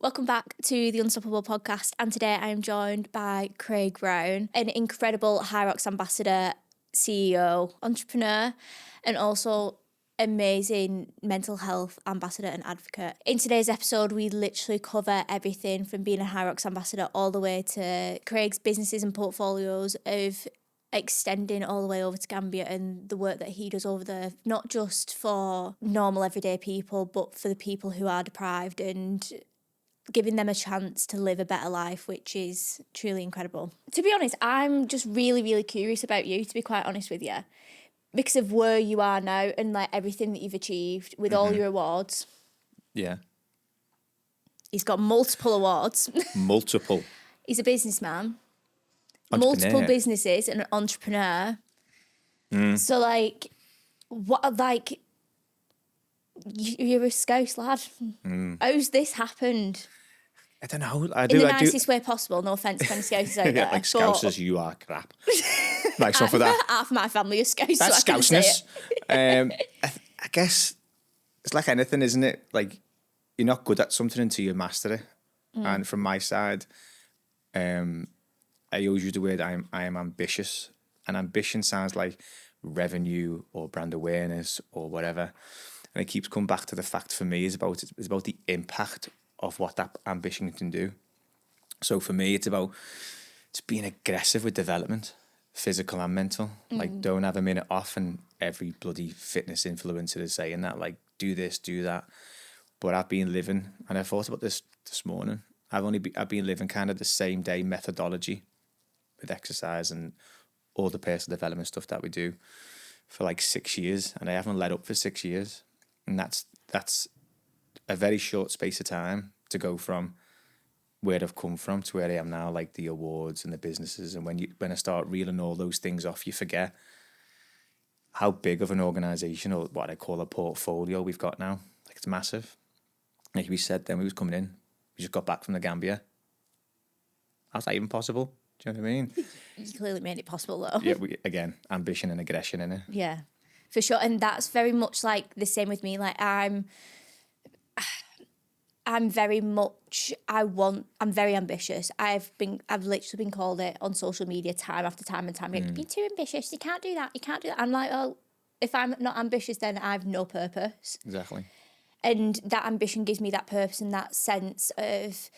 Welcome back to the Unstoppable podcast, and today I am joined by Craig Brown, an incredible HYROX ambassador, CEO, entrepreneur, and also amazing mental health ambassador and advocate. In today's episode, we literally cover everything from being a HYROX ambassador all the way to Craig's businesses and portfolios of extending all the way over to Gambia and the work that he does over there, not just for normal everyday people, but for the people who are deprived and giving them a chance to live a better life, which is truly incredible. To be honest, I'm just really, really curious about you, to be quite honest with you, because of where you are now and like everything that you've achieved with all your awards. Yeah. He's got multiple awards. Multiple. He's a businessman. Multiple businesses and an entrepreneur. So you're a Scouse lad. How's this happened? I don't know. In the nicest way possible. No offence to any Scousers out there. Like Scousers, you are crap. Like stuff for that. Half my family is Scouse. That's so Scouseness. I guess it's like anything, isn't it? Like you're not good at something until you master it. And from my side, I always use the word I am ambitious, and ambition sounds like revenue or brand awareness or whatever. And it keeps coming back to the fact for me is about the impact of what that ambition can do. So for me, it's about being aggressive with development, physical and mental. Like don't have a minute off, and every bloody fitness influencer is saying that, like do this, do that. But I've been living, and I thought about this morning, I've been living kind of the same day methodology with exercise and all the personal development stuff that we do for like 6 years, and I haven't let up for 6 years. And that's a very short space of time to go from where I've come from to where I am now, like the awards and the businesses. And when I start reeling all those things off, you forget how big of an organisation, or what I call a portfolio, we've got now. Like it's massive. Like we said then we was coming in, we just got back from the Gambia. How's that even possible? Do you know what I mean? You clearly made it possible though. Yeah, again, ambition and aggression in it. Yeah. For sure, and that's very much like the same with me. Like I'm very much. I'm very ambitious. I've literally been called it on social media time after time and time. Like, you're too ambitious. You can't do that. You can't do that. I'm like, well, if I'm not ambitious, then I have no purpose. Exactly. And that ambition gives me that purpose and that sense of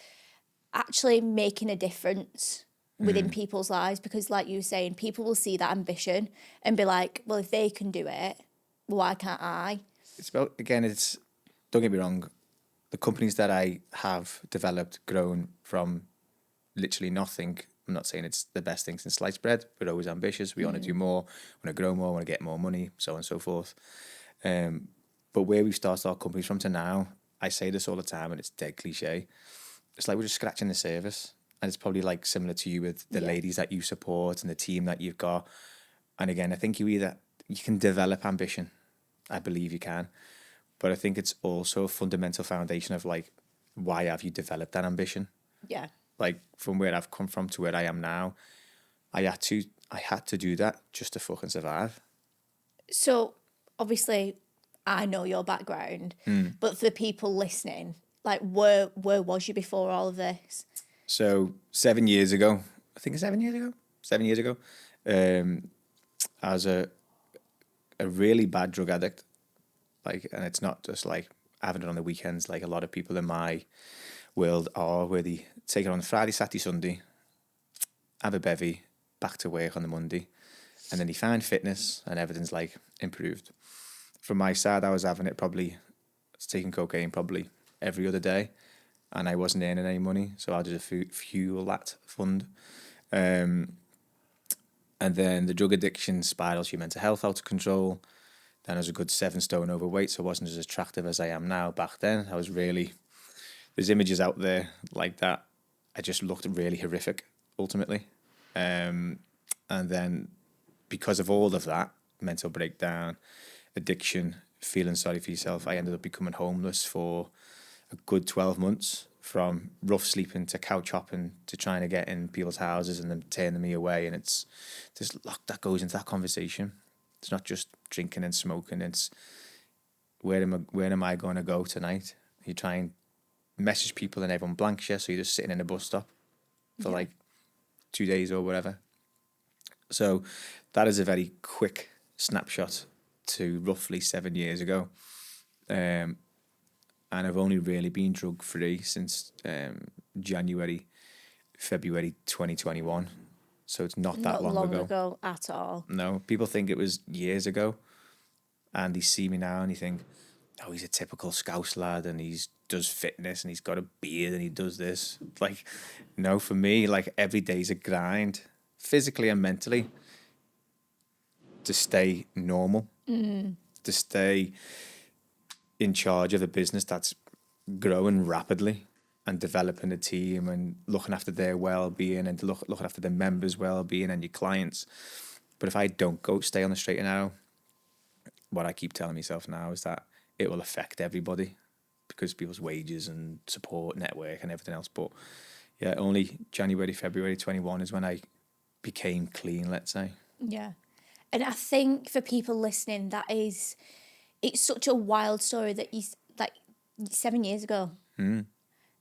actually making a difference within people's lives, because like you were saying, people will see that ambition and be like, well, if they can do it, why can't I? It's about, again, don't get me wrong, the companies that I have developed, grown from literally nothing, I'm not saying it's the best thing since sliced bread. We're always ambitious, we want to do more, want to grow more, want to get more money, so on and so forth. But where we've started our companies from to now, I say this all the time and it's dead cliche, it's like we're just scratching the surface. And it's probably like similar to you with the ladies that you support and the team that you've got. And again, I think you can develop ambition. I believe you can. But I think it's also a fundamental foundation of like, why have you developed that ambition? Yeah. Like from where I've come from to where I am now, I had to do that just to fucking survive. So obviously I know your background, but for the people listening, like where was you before all of this? So 7 years ago, I was a really bad drug addict. Like, and it's not just like having it on the weekends. Like a lot of people in my world are, where they take it on Friday, Saturday, Sunday, have a bevy, back to work on the Monday, and then they find fitness and everything's like improved. From my side, I was having it taking cocaine probably every other day. And I wasn't earning any money, so I just fuel that fund. And then the drug addiction spirals your mental health out of control. Then I was a good 7 stone overweight, so I wasn't as attractive as I am now. Back then, I was really... There's images out there like that. I just looked really horrific, ultimately. And then because of all of that, mental breakdown, addiction, feeling sorry for yourself, I ended up becoming homeless for a good 12 months, from rough sleeping to couch hopping to trying to get in people's houses and them turning me away. And it's there's a lot that goes into that conversation. It's not just drinking and smoking. It's where am I going to go tonight? You try and message people and everyone blanks you, so you're just sitting in a bus stop for like 2 days or whatever. So that is a very quick snapshot to roughly 7 years ago. And I've only really been drug free since February 2021. So it's not that Not long ago at all. No, people think it was years ago, and they see me now and they think, oh, he's a typical Scouse lad and he does fitness and he's got a beard and he does this. Like, no, for me, like every day's a grind, physically and mentally, to stay normal, to stay in charge of a business that's growing rapidly and developing a team and looking after their well-being and looking after the members' well-being and your clients. But if I don't stay on the straight and narrow, what I keep telling myself now is that it will affect everybody because people's wages and support network and everything else. But yeah, only February 21 is when I became clean, let's say. Yeah. And I think for people listening, it's such a wild story that like 7 years ago.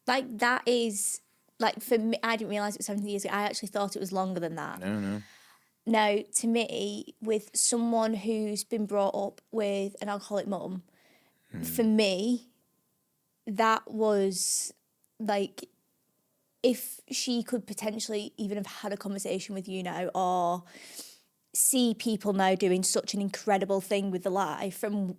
Like that is, like for me, I didn't realise it was 7 years ago. I actually thought it was longer than that. No. Now, to me, with someone who's been brought up with an alcoholic mum, for me, that was like, if she could potentially even have had a conversation with you now, or see people now doing such an incredible thing with their life from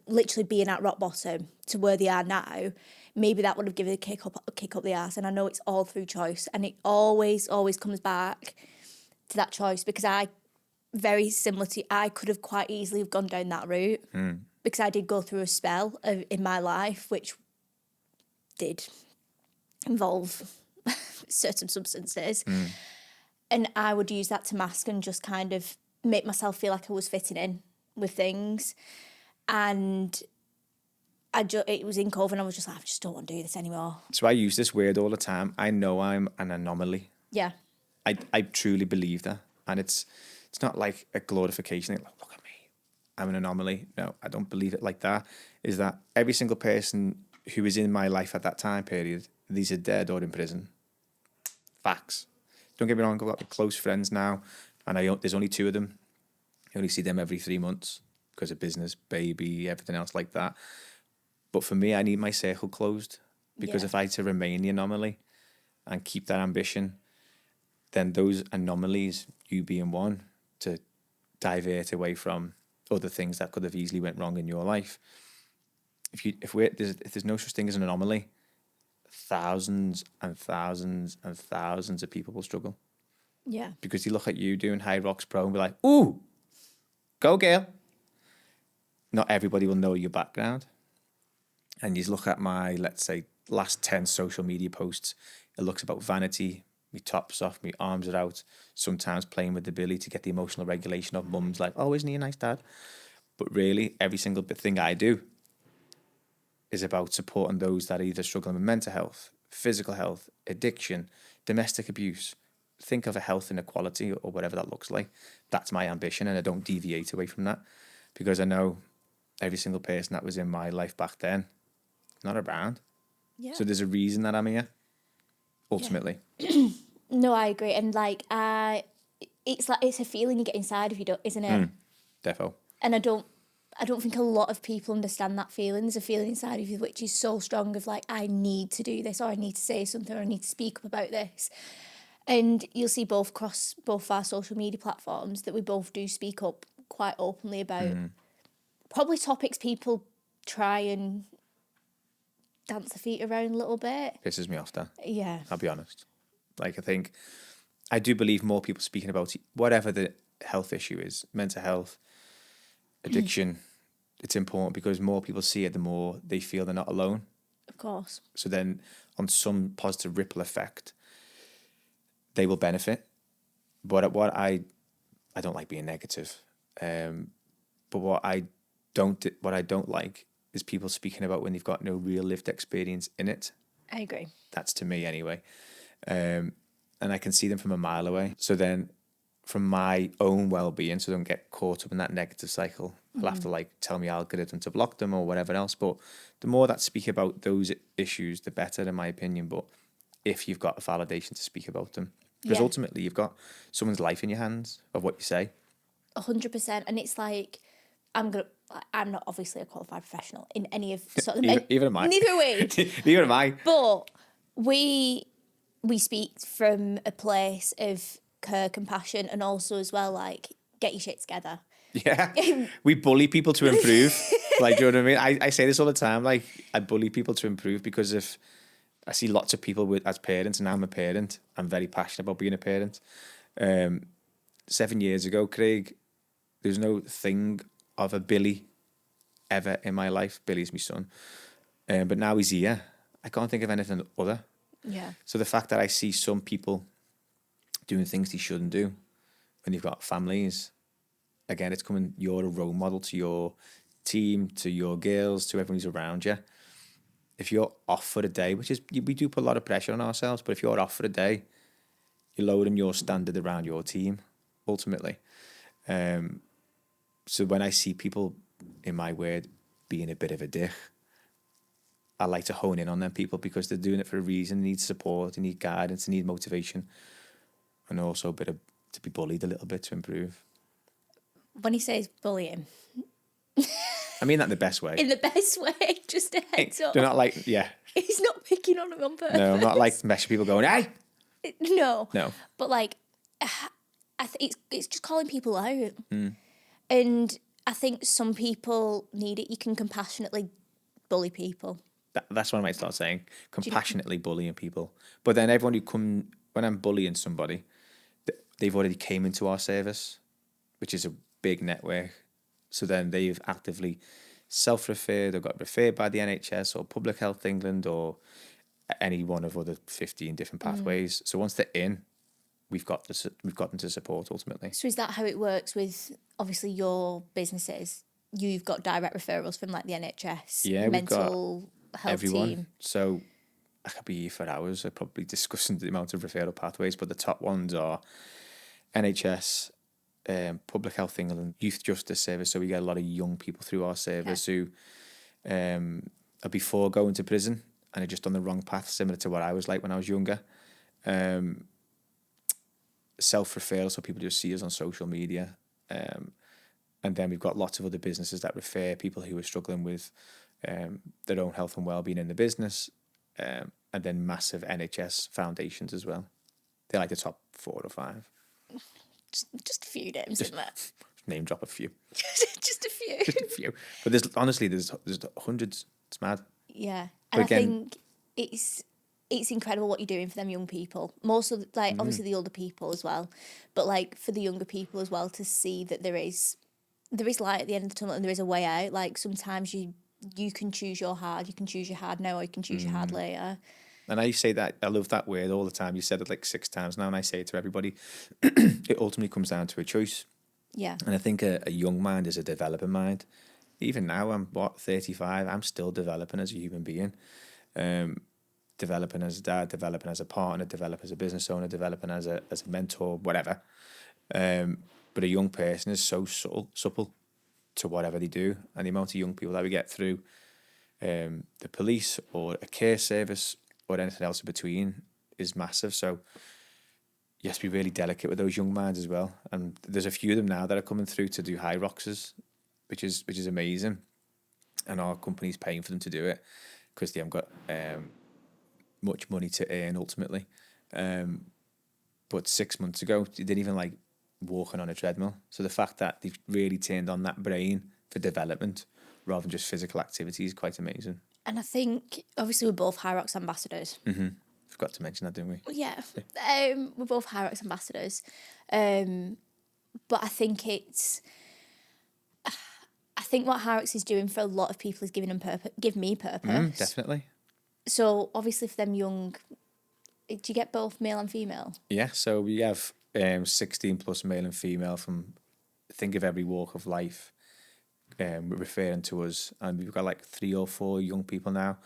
literally being at rock bottom to where they are now, maybe that would have given a kick up the arse. And I know it's all through choice, and it always comes back to that choice, because very similar to you, I could have quite easily have gone down that route because I did go through a spell in my life which did involve certain substances. And I would use that to mask and just kind of make myself feel like I was fitting in with things. And it was in COVID and I was just like, I just don't want to do this anymore. So I use this word all the time. I know I'm an anomaly. Yeah. I truly believe that. And it's not like a glorification. Like, look at me, I'm an anomaly. No, I don't believe it like that. Is that every single person who was in my life at that time period, these are dead or in prison. Facts. Don't get me wrong, I've got close friends now, and there's only 2 of them. I only see them every 3 months because of business, baby, everything else like that. But for me, I need my circle closed, because if I had to remain the anomaly and keep that ambition, then those anomalies, you being one, to divert away from other things that could have easily went wrong in your life. If there's no such thing as an anomaly, thousands and thousands and thousands of people will struggle. Yeah. Because you look at you doing HYROX Pro and be like, ooh, go girl. Not everybody will know your background. And you look at my, let's say, last 10 social media posts, it looks about vanity, my top's off, my arms are out, sometimes playing with the billy to get the emotional regulation of mums like, oh, isn't he a nice dad? But really, every single thing I do is about supporting those that are either struggling with mental health, physical health, addiction, domestic abuse. Think of a health inequality or whatever that looks like. That's my ambition, and I don't deviate away from that, because I know every single person that was in my life back then, not around. Yeah. So there's a reason that I'm here, ultimately. Yeah. No, I agree. And like, it's a feeling you get inside of you, isn't it? Defo. And I don't think a lot of people understand that feeling. There's a feeling inside of you which is so strong of like, I need to do this, or I need to say something, or I need to speak up about this. And you'll see across both our social media platforms that we both do speak up quite openly about probably topics people try and dance their feet around a little bit. Pisses me off, that. Yeah. I'll be honest. Like, I do believe more people speaking about whatever the health issue is, mental health, addiction, it's important, because more people see it, the more they feel they're not alone. Of course. So then on some positive ripple effect, they will benefit. But I don't like being negative. But what I don't like is people speaking about when they've got no real lived experience in it. I agree. That's to me anyway. And I can see them from a mile away. So then from my own well-being, so I don't get caught up in that negative cycle, I'll have to like tell my algorithm to block them or whatever else. But the more that speak about those issues, the better, in my opinion. But if you've got a validation to speak about them, because ultimately you've got someone's life in your hands of what you say. 100%. And it's like, I'm not obviously a qualified professional in any of sort of Even am I. Neither are we. Neither am I. But we speak from a place of care, compassion, and also as well, like, get your shit together. Yeah. We bully people to improve. Like, do you know what I mean? I say this all the time. Like, I bully people to improve because if I see lots of people as parents, and now I'm a parent, I'm very passionate about being a parent. 7 years ago, Craig, there's no thing of a Billy ever in my life. Billy's my son. But now he's here. I can't think of anything other. Yeah. So the fact that I see some people doing things they shouldn't do when you've got families, again, it's coming, you're a role model to your team, to your girls, to everyone who's around you. If you're off for a day, which is, we do put a lot of pressure on ourselves, but if you're off for a day, you're lowering your standard around your team, ultimately. So when I see people, in my word, being a bit of a dick, I like to hone in on them people because they're doing it for a reason. They need support, they need guidance, they need motivation, and also a bit of to be bullied a little bit to improve. When he says bullying, I mean that in the best way. in the best way, just a heads up. They're not like, yeah. He's not picking on him on purpose. No, I'm not like meshing people going, hey! No. No. But like, it's just calling people out. And I think some people need it. You can compassionately bully people. That's what I might start saying. Compassionately bullying people. But then everyone when I'm bullying somebody, they've already came into our service, which is a big network. So then they've actively self-referred or got referred by the NHS or Public Health England or any one of other 15 different pathways. So once they're in, we've got them to support ultimately. So is that how it works with obviously your businesses? You've got direct referrals from like the NHS, mental health everyone. team. So I could be here for hours. I'm probably discussing the amount of referral pathways, but the top ones are NHS, Public Health England, Youth Justice Service. So we get a lot of young people through our service who are before going to prison and are just on the wrong path, similar to what I was like when I was younger. Self-referral, so people just see us on social media. And then we've got lots of other businesses that refer people who are struggling with their own health and well-being in the business. And then massive NHS foundations as well. They're like the top 4 or 5. Just a few names, isn't there? Name drop a few. Just a few. Just a few. But there's hundreds. It's mad. Yeah. But And again, I think it's incredible what you're doing for them young people. Most of like obviously the older people as well, but like for the younger people as well, to see that there is light at the end of the tunnel and there is a way out. Like sometimes you can choose your hard now, or you can choose your hard later. And I say that, I love that word all the time. You said it like 6 times now, and I say it to everybody. It ultimately comes down to a choice. Yeah. And I think a young mind is a developing mind. Even now, I'm 35, I'm still developing as a human being. Developing as a dad, developing as a partner, developing as a business owner, developing as a mentor, whatever. But a young person is so supple to whatever they do. And the amount of young people that we get through the police or a care service or anything else in between is massive. So you have to be really delicate with those young minds as well. And there's a few of them now that are coming through to do HYROXs, which is amazing. And our company's paying for them to do it because they haven't got much money to earn ultimately. But 6 months ago, they didn't even like walking on a treadmill. So the fact that they've really turned on that brain for development rather than just physical activity is quite amazing. And I think obviously we're both HYROX ambassadors. Forgot to mention that, didn't we? Yeah. We're both HYROX ambassadors. But I think what HYROX is doing for a lot of people is giving me purpose. Definitely. So obviously for them young, do you get both male and female? Yeah, so we have 16 plus male and female from, think of every walk of life referring to us. And we've got like 3 or 4 young people now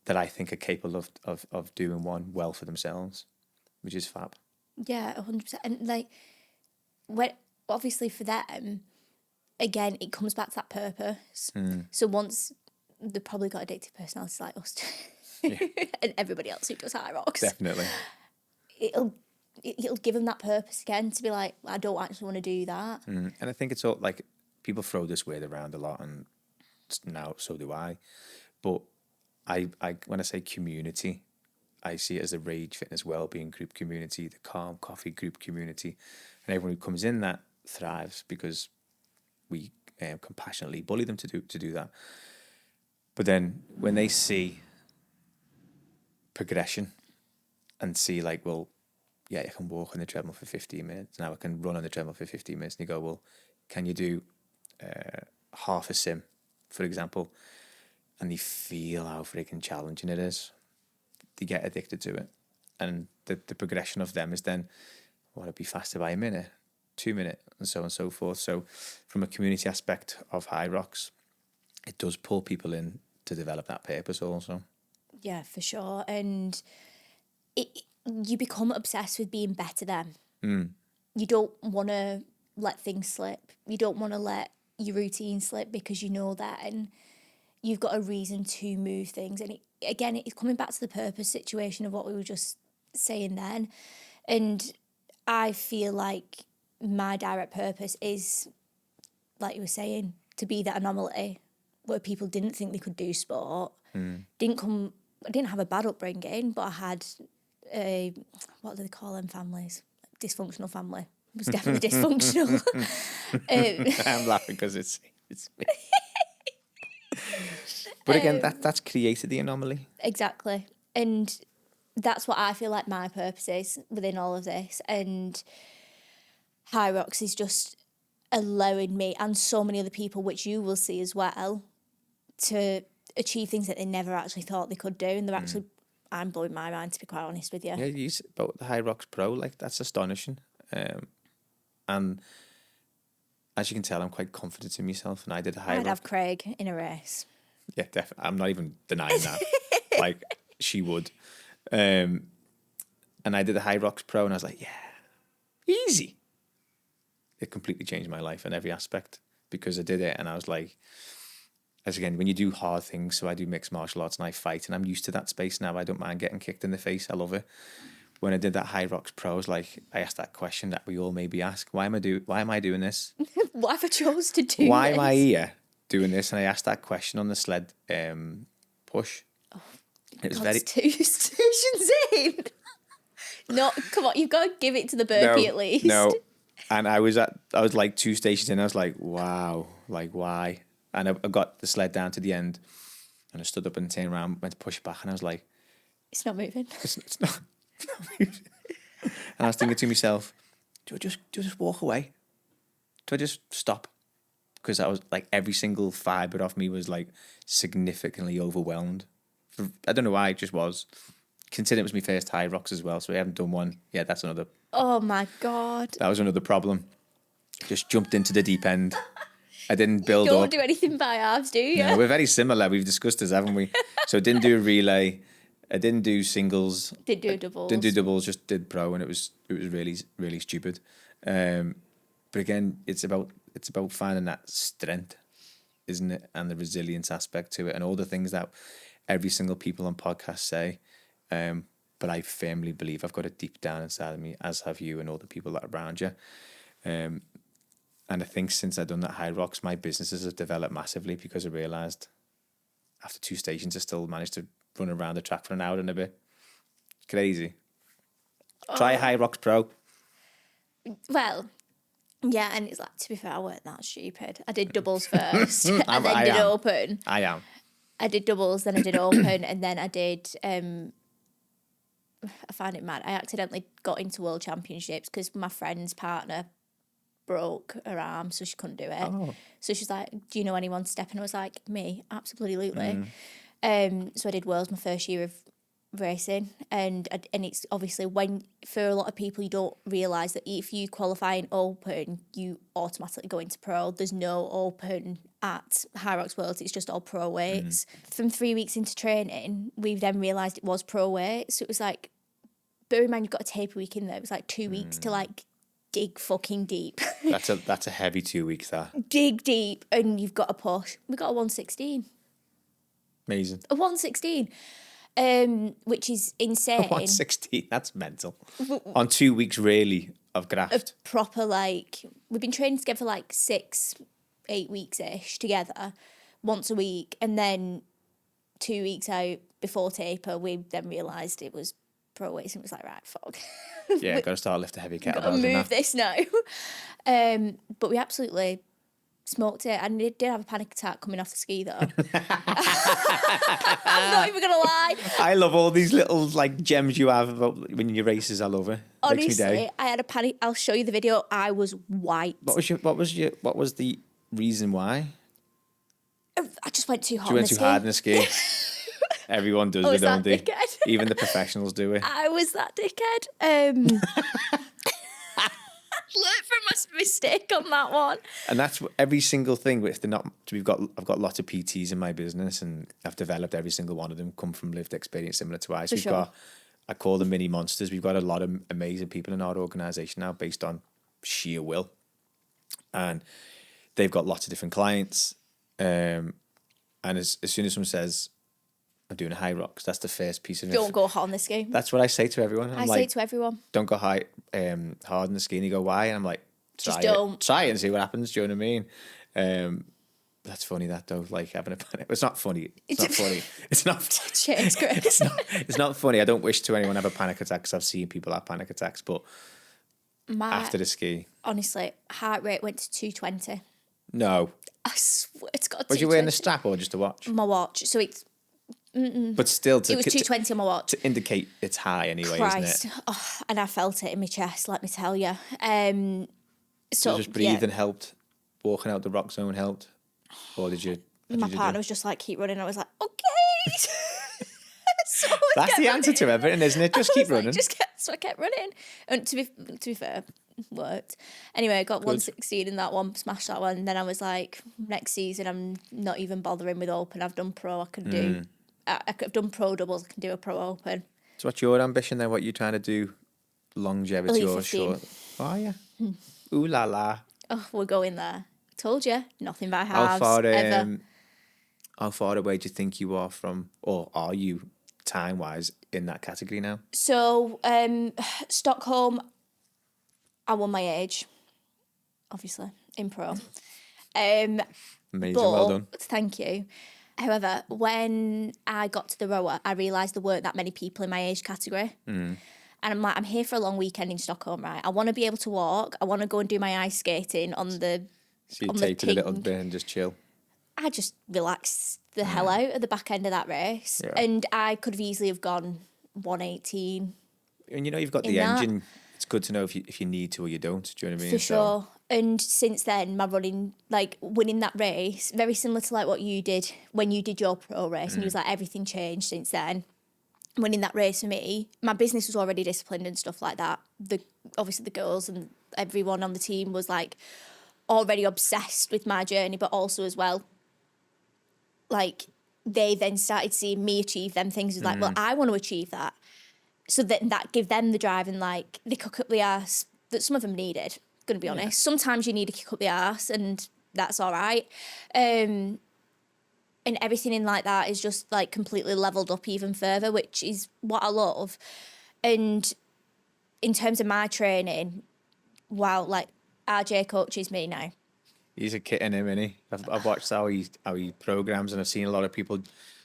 that I think are capable of doing one well for themselves, which is fab. Yeah, 100%. And like, obviously for them, again, it comes back to that purpose. So once they've probably got addictive personalities like us and everybody else who does HYROX, Definitely. it'll give them that purpose again to be like, I don't actually want to do that. And I think it's all like, people throw this word around a lot, and now so do I. But I when I say community, I see it as the Rage Fitness Wellbeing group community, the Calm Coffee group community, and everyone who comes in that thrives because we compassionately bully them to do that. But then when they see progression and see like, well, yeah, I can walk on the treadmill for 15 minutes, now I can run on the treadmill for 15 minutes, and you go, well, can you do half a sim, for example? And they feel how freaking challenging it is. They get addicted to it. And the progression of them is then, I want to be faster by a minute, 2 minutes, and so on and so forth. So from a community aspect of HYROX, it does pull people in to develop that purpose also. Yeah, for sure. And you become obsessed with being better than. You don't want to let things slip. You don't want to let your routine slip, because you know that, and you've got a reason to move things. And it's coming back to the purpose situation of what we were just saying then. And I feel like my direct purpose is, like you were saying, to be that anomaly where people didn't think they could do sport. I didn't have a bad upbringing, but I had a, what do they call them families? Dysfunctional family. It was definitely dysfunctional. I'm laughing because it's me. But again, that's created the anomaly. Exactly. And that's what I feel like my purpose is within all of this. And HYROX is just allowing me, and so many other people, which you will see as well, to achieve things that they never actually thought they could do. And they're actually, I'm blowing my mind, to be quite honest with you. Yeah, but the HYROX Pro, like, that's astonishing. And as you can tell, I'm quite confident in myself, and I did a HYROX. I'd have Craig in a race. Yeah, definitely. I'm not even denying that. Like, she would. And I did a HYROX Pro, and I was like, yeah, easy. It completely changed my life in every aspect, because I did it, and I was like, as again, when you do hard things, so I do mixed martial arts and I fight, and I'm used to that space now. I don't mind getting kicked in the face. I love it. When I did that HYROX Pro, I was like, I asked that question that we all maybe ask: Why am I doing this? Why have I chose to do Why this? am I here doing this? And I asked that question on the sled push. Oh, it was God's 2 stations in. No, come on, you've got to give it to the burpee at least. No, and I was like 2 stations in. I was like, wow, like why? And I got the sled down to the end, and I stood up and turned around, went to push it back, and I was like, it's not moving. It's not moving. And I was thinking to myself, do I just walk away? Do I just stop? Because I was like, every single fibre of me was like significantly overwhelmed. I don't know why, it just was. Considering it was my first HYROX as well, so I haven't done one. Yeah, that's another. Oh my God. That was another problem. Just jumped into the deep end. I didn't build up. You don't do anything by halves, do you? No, we're very similar. We've discussed this, haven't we? So I didn't do a relay. I didn't do singles. Didn't do doubles. Didn't do doubles. Just did pro, and it was really, really stupid. But again, it's about finding that strength, isn't it, and the resilience aspect to it, and all the things that every single people on podcasts say. But I firmly believe I've got it deep down inside of me, as have you and all the people that are around you. And I think since I've done that HYROX, my businesses have developed massively, because I realised after 2 stations, I still managed to run around the track for an hour and a bit. Crazy. Try a HYROX Pro. Well, yeah, and it's like, to be fair, I weren't that stupid. I did doubles first, and then did open. I am. I did doubles, then I did open, and then I did. I find it mad. I accidentally got into World Championships because my friend's partner broke her arm, so she couldn't do it. Oh. So she's like, do you know anyone to step in? I was like, me, absolutely. So I did Worlds my first year of racing, and it's obviously, when for a lot of people, you don't realise that if you qualify in open, you automatically go into pro. There's no open at HYROX Worlds, it's just all pro weights. From 3 weeks into training, we then realised it was pro weight, so it was like, bear in mind you've got a taper week in there, it was like 2 weeks to like dig fucking deep. That's a heavy 2 weeks, that. Dig deep, and you've got to push. We got a 116. Amazing. A 116, which is insane. 116, that's mental. On 2 weeks, really, of graft. Proper, like, we've been training together for like 6-8 weeks-ish together, once a week, and then 2 weeks out before taper, we then realised it was pro weights, and it was like, right, fuck. Yeah, got to start lifting heavy kettlebells. Got to move this now. But we absolutely smoked it. I did have a panic attack coming off the ski, though. I'm not even going to lie. I love all these little like gems you have about when you races. I love it. Makes me day. Honestly, I had a panic. I'll show you the video. I was white. What was the reason why? I just went too hard. You went too hard in the ski. Everyone does it, don't they? Dickhead. Even the professionals do it. I was that dickhead. Learn from my mistake on that one. And that's every single thing. If they're not, I've got lots of PTs in my business, and I've developed every single one of them come from lived experience similar to ours. I call them mini monsters. We've got a lot of amazing people in our organisation now, based on sheer will, and they've got lots of different clients. And as soon as someone says, I'm doing a HYROX, that's the first piece of it. Don't go hot on the ski. That's what I say to everyone. I say to everyone, don't go hard on the ski. And you go, why? And I'm like, don't. Try it and see what happens. Do you know what I mean? That's funny, that though, like having a panic. It's not funny. It's not funny. It's not. Cheers, Chris. It's not funny. I don't wish to anyone have a panic attack, because I've seen people have panic attacks. But after the ski, honestly, heart rate went to 220. No. I swear it's got. Was you wearing the strap or just a watch? My watch. So it's. But still, it was 220 on my watch. To indicate it's high anyway, Christ. isn't it? Oh, and I felt it in my chest, let me tell you. So just breathing helped? Walking out the rock zone helped? Or did you... My partner was just like, keep running. I was like, okay. So that's the answer to everything, isn't it? Just keep running. So I kept running. And to be fair, worked. Anyway, I got 116 in that one, smashed that one. And then I was like, next season, I'm not even bothering with open. I've done pro. I can do... I've done pro doubles. I can do a pro open. So what's your ambition then? What are you trying to do? Longevity or short? Oh, yeah. Ooh la la. Oh, we're going there. Told you. Nothing by halves. How far away do you think you are from, or are you time-wise in that category now? So, Stockholm, I won my age, obviously, in pro. Amazing, well done. Thank you. However, when I got to the rower, I realised there weren't that many people in my age category. And I'm like, I'm here for a long weekend in Stockholm, right? I want to be able to walk. I want to go and do my ice skating on the So you take it a little bit and just chill? I just relaxed the hell out at the back end of that race. Yeah. And I could have easily have gone 118. And you know, you've got the engine. It's good to know if you need to or you don't. Do you know what I mean? For sure. And since then, my running, like winning that race, very similar to like what you did when you did your pro race, and you was like, everything changed since then. Winning that race for me, my business was already disciplined and stuff like that. Obviously the girls and everyone on the team was like already obsessed with my journey, but also as well, like they then started seeing me achieve them things. It was like, well, I want to achieve that. So that give them the drive, and like the kick up the arse that some of them needed. Going to be honest, sometimes you need a kick up the arse, and that's all right. And everything in like that is just like completely leveled up even further, which is what I love. And in terms of my training, wow, like RJ coaches me now. He's a kit in him, isn't he? I've watched how he programs, and I've seen a lot of people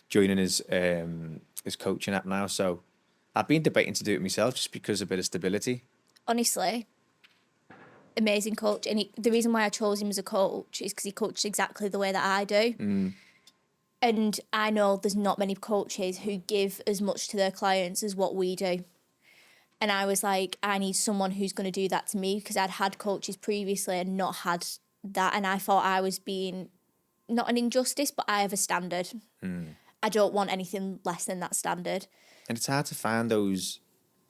joining his coaching app now. So I've been debating to do it myself, just because of a bit of stability. Honestly, amazing coach, and the reason why I chose him as a coach is because he coached exactly the way that I do. And I know there's not many coaches who give as much to their clients as what we do. And I was like, I need someone who's going to do that to me, because I'd had coaches previously and not had that, and I thought I was being not an injustice, but I have a standard. I don't want anything less than that standard. And it's hard to find those,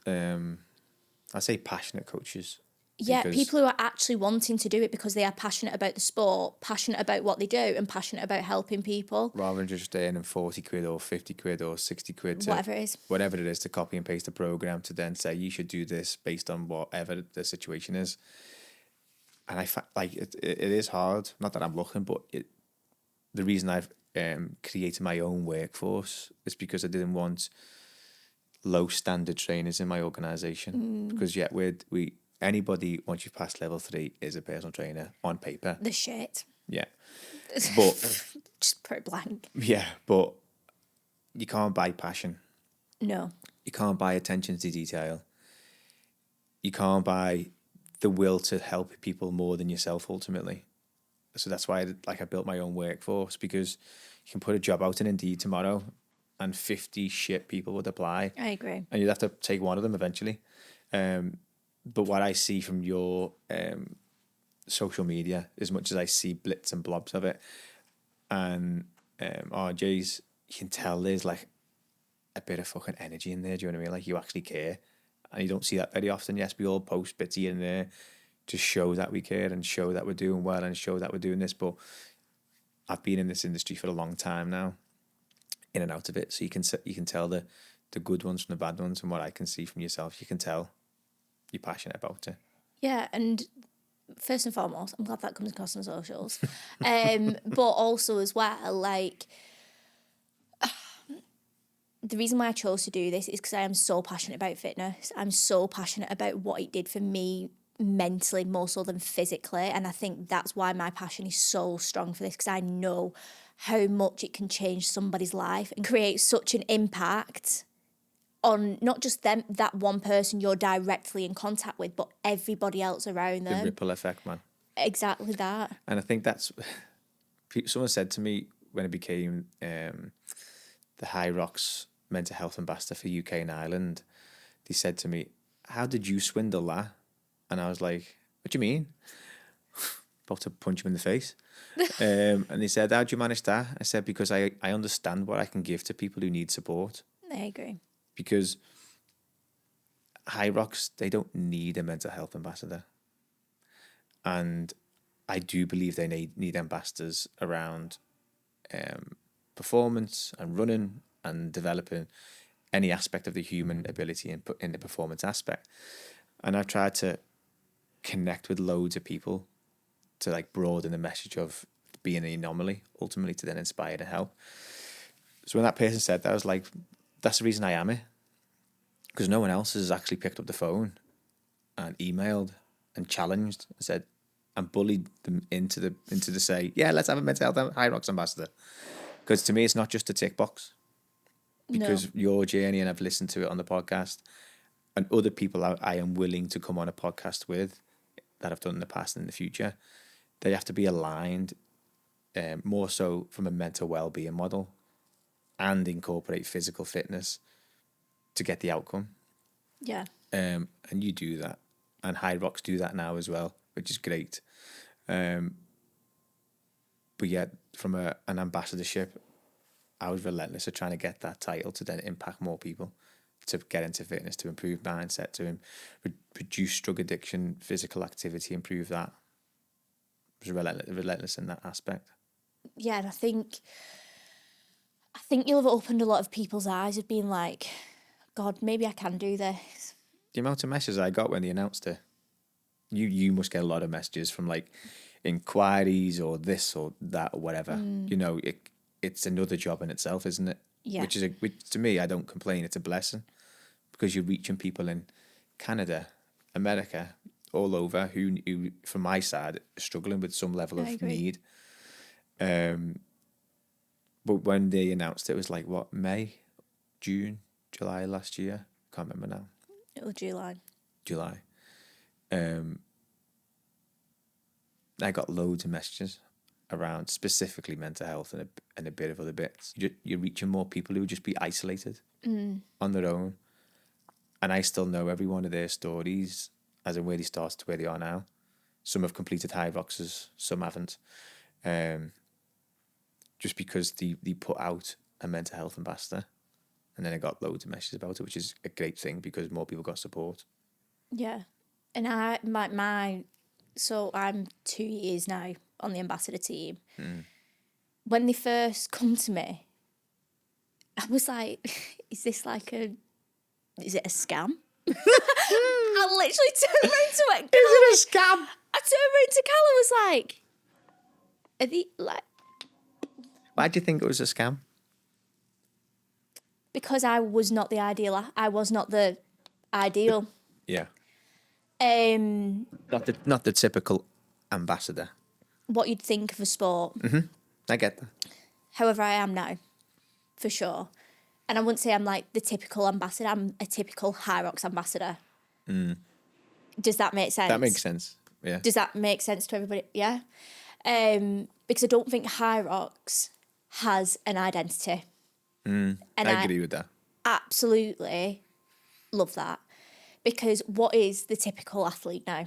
I say passionate coaches. Yeah, because people who are actually wanting to do it because they are passionate about the sport, passionate about what they do, and passionate about helping people. rather than just earning 40 quid or 50 quid or 60 quid to Whatever it is. to copy and paste a program to then say you should do this based on whatever the situation is. And it is hard. Not that I'm looking, but the reason I've created my own workforce is because I didn't want low standard trainers in my organisation. Because we anybody once you've passed level 3 is a personal trainer on paper. The shit. Yeah, but Just put it blank. yeah, but you can't buy passion. No. You can't buy attention to detail. You can't buy the will to help people more than yourself ultimately. So that's why I built my own workforce, because you can put a job out in Indeed tomorrow and 50 shit people would apply. I agree. And you'd have to take one of them eventually. But what I see from your social media, as much as I see blits and blobs of it, and RJ's, you can tell there's like a bit of fucking energy in there. Do you know what I mean? Like you actually care. And you don't see that very often. Yes, we all post bits here and there to show that we care and show that we're doing well and show that we're doing this. But I've been in this industry for a long time now, in and out of it. So you can tell the good ones from the bad ones. And what I can see from yourself, you can tell you're passionate about it. Yeah, and first and foremost, I'm glad that comes across on socials. But also as well, like, the reason why I chose to do this is because I am so passionate about fitness. I'm so passionate about what it did for me mentally more so than physically. And I think that's why my passion is so strong for this, because I know how much it can change somebody's life and create such an impact on not just them, that one person you're directly in contact with, but everybody else around them. The ripple effect, man. Exactly that. And I think that's, someone said to me when I became the HYROX mental health ambassador for UK and Ireland, they said to me, how did you swindle that? And I was like, what do you mean? About to punch him in the face. And they said, how do you manage that? I said, because I understand what I can give to people who need support. I agree. Because HYROX, they don't need a mental health ambassador. And I do believe they need ambassadors around performance and running and developing any aspect of the human ability in the performance aspect. And I've tried to connect with loads of people to like broaden the message of being an anomaly, ultimately to then inspire and help. So when that person said that, I was like, that's the reason I am here. Because no one else has actually picked up the phone and emailed and challenged and said, and bullied them into the say, yeah, let's have a mental health HYROX ambassador. Because to me, it's not just a tick box. Because your journey, and I've listened to it on the podcast, and other people I am willing to come on a podcast with that I've done in the past and in the future, they have to be aligned more so from a mental well-being model and incorporate physical fitness to get the outcome. Yeah. And you do that. And HYROX do that now as well, which is great. But yet, from an ambassadorship, I was relentless at trying to get that title to then impact more people, to get into fitness, to improve mindset, to reduce drug addiction, physical activity, improve that. I was relentless in that aspect. Yeah, and I think you'll have opened a lot of people's eyes of being like, God, maybe I can do this. The amount of messages I got when they announced it, you must get a lot of messages from like inquiries or this or that or whatever. You know, it's another job in itself, isn't it? Yeah. Which to me, I don't complain. It's a blessing because you're reaching people in Canada, America, all over who from my side, are struggling with some level of need. But when they announced it was like, what, May, June, July last year? Can't remember now. It was July. I got loads of messages around specifically mental health and a bit of other bits. You're reaching more people who would just be isolated on their own. And I still know every one of their stories, as in where they started to where they are now. Some have completed HYROXs, some haven't. Just because they put out a mental health ambassador. And then I got loads of messages about it, which is a great thing because more people got support. Yeah. And so I'm 2 years now on the ambassador team. When they first come to me, I was like, is it a scam? I literally turned around to it. Is it a scam? I turned around to Cal and was like, are they like... Why do you think it was a scam? Because I was not the ideal. I was not the ideal. Yeah. Not the typical ambassador. What you'd think of a sport. I get that. However, I am now, for sure. And I wouldn't say I'm like the typical ambassador. I'm a typical HYROX ambassador. Does that make sense? That makes sense. Yeah. Does that make sense to everybody? Yeah. Because I don't think HYROX has an identity. And I agree with that. Absolutely love that. Because what is the typical athlete now?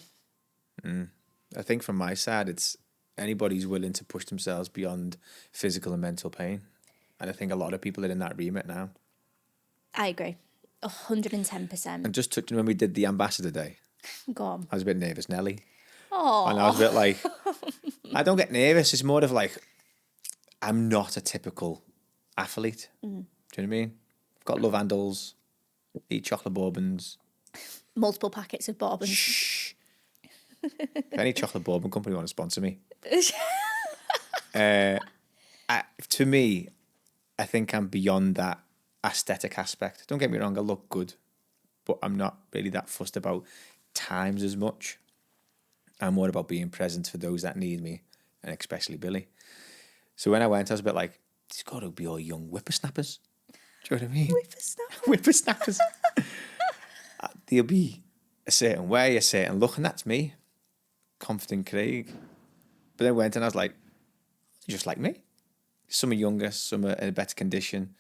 I think from my side, it's anybody who's willing to push themselves beyond physical and mental pain. And I think a lot of people are in that remit now. I agree. 110%. And just touching when we did the Ambassador Day, Go on. I was a bit nervous, Nelly. Oh. And I was a bit like, I don't get nervous. It's more of like, I'm not a typical athlete. Do you know what I mean? I've got love handles, eat chocolate bourbons. Multiple packets of bourbons. Shh. If any chocolate bourbon company want to sponsor me. To me, I think I'm beyond that aesthetic aspect. Don't get me wrong, I look good, but I'm not really that fussed about times as much. I'm more about being present for those that need me, and especially Billy. So when I went, I was a bit like, it's got to be all young whippersnappers. Do you know what I mean? Whippersnappers. They'll be a certain way, a certain look, and that's me. Confident Craig. But then I went and I was like, just like me. Some are younger, some are in a better condition.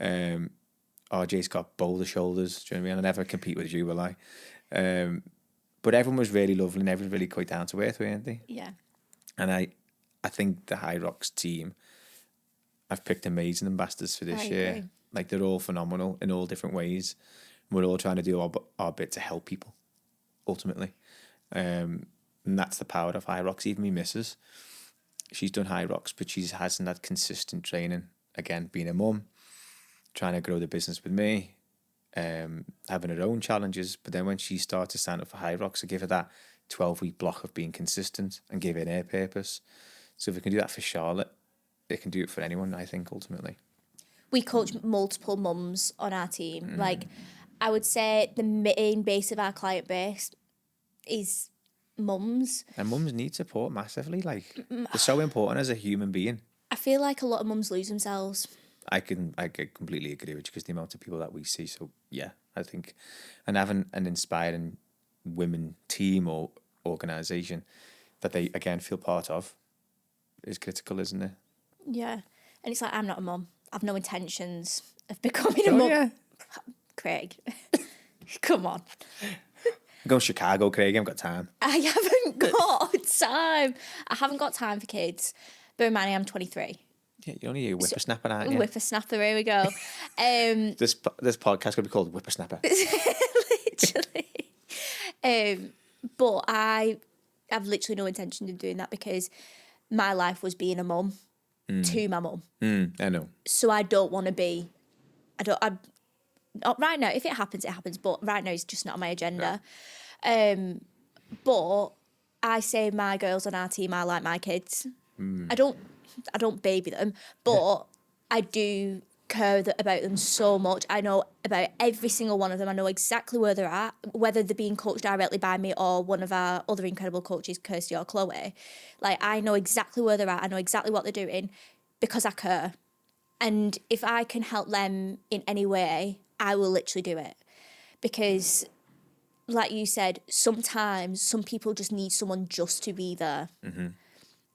RJ's got bolder shoulders. Do you know what I mean? I'll never compete with you, will I? But everyone was really lovely and everyone really quite down to earth, weren't they? Yeah. And I think the HYROX team, I've picked amazing ambassadors for this year. Agree. Like, they're all phenomenal in all different ways. We're all trying to do our bit to help people, ultimately. And that's the power of HYROX. Even me missus, she's done HYROX, but she hasn't had consistent training. Again, being a mum, trying to grow the business with me, having her own challenges. But then when she started to stand up for HYROX, I give her that 12-week block of being consistent and give it her purpose. So if we can do that for Charlotte, it can do it for anyone, I think, ultimately. We coach multiple mums on our team. Like, I would say the main base of our client base is mums. And mums need support massively. Like, they're so important as a human being. I feel like a lot of mums lose themselves. I can completely agree with you because the amount of people that we see. So yeah, I think, and having an inspiring women team or organisation that they again feel part of is critical, isn't it? Yeah. And it's like, I'm not a mum. I've no intentions of becoming a mum. Yeah. Craig, come on. I'm going to Chicago, Craig. I haven't got time. I haven't got time. I haven't got time for kids. Bear in mind, I'm 23. Yeah, you're only a whippersnapper, aren't you? Whippersnapper, here we go. This podcast could be called Whippersnapper. Literally. But I have literally no intention of doing that because my life was being a mum to my mum. I know. So I don't want to be... Not right now. If it happens, it happens. But right now, it's just not on my agenda. Right. But I say my girls on our team are like my kids. I don't baby them, but I do care about them so much. I know about every single one of them. I know exactly where they're at, whether they're being coached directly by me or one of our other incredible coaches, Kirsty or Chloe. Like, I know exactly where they're at. I know exactly what they're doing because I care. And if I can help them in any way, I will literally do it. Because, like you said, sometimes some people just need someone just to be there. Mm-hmm.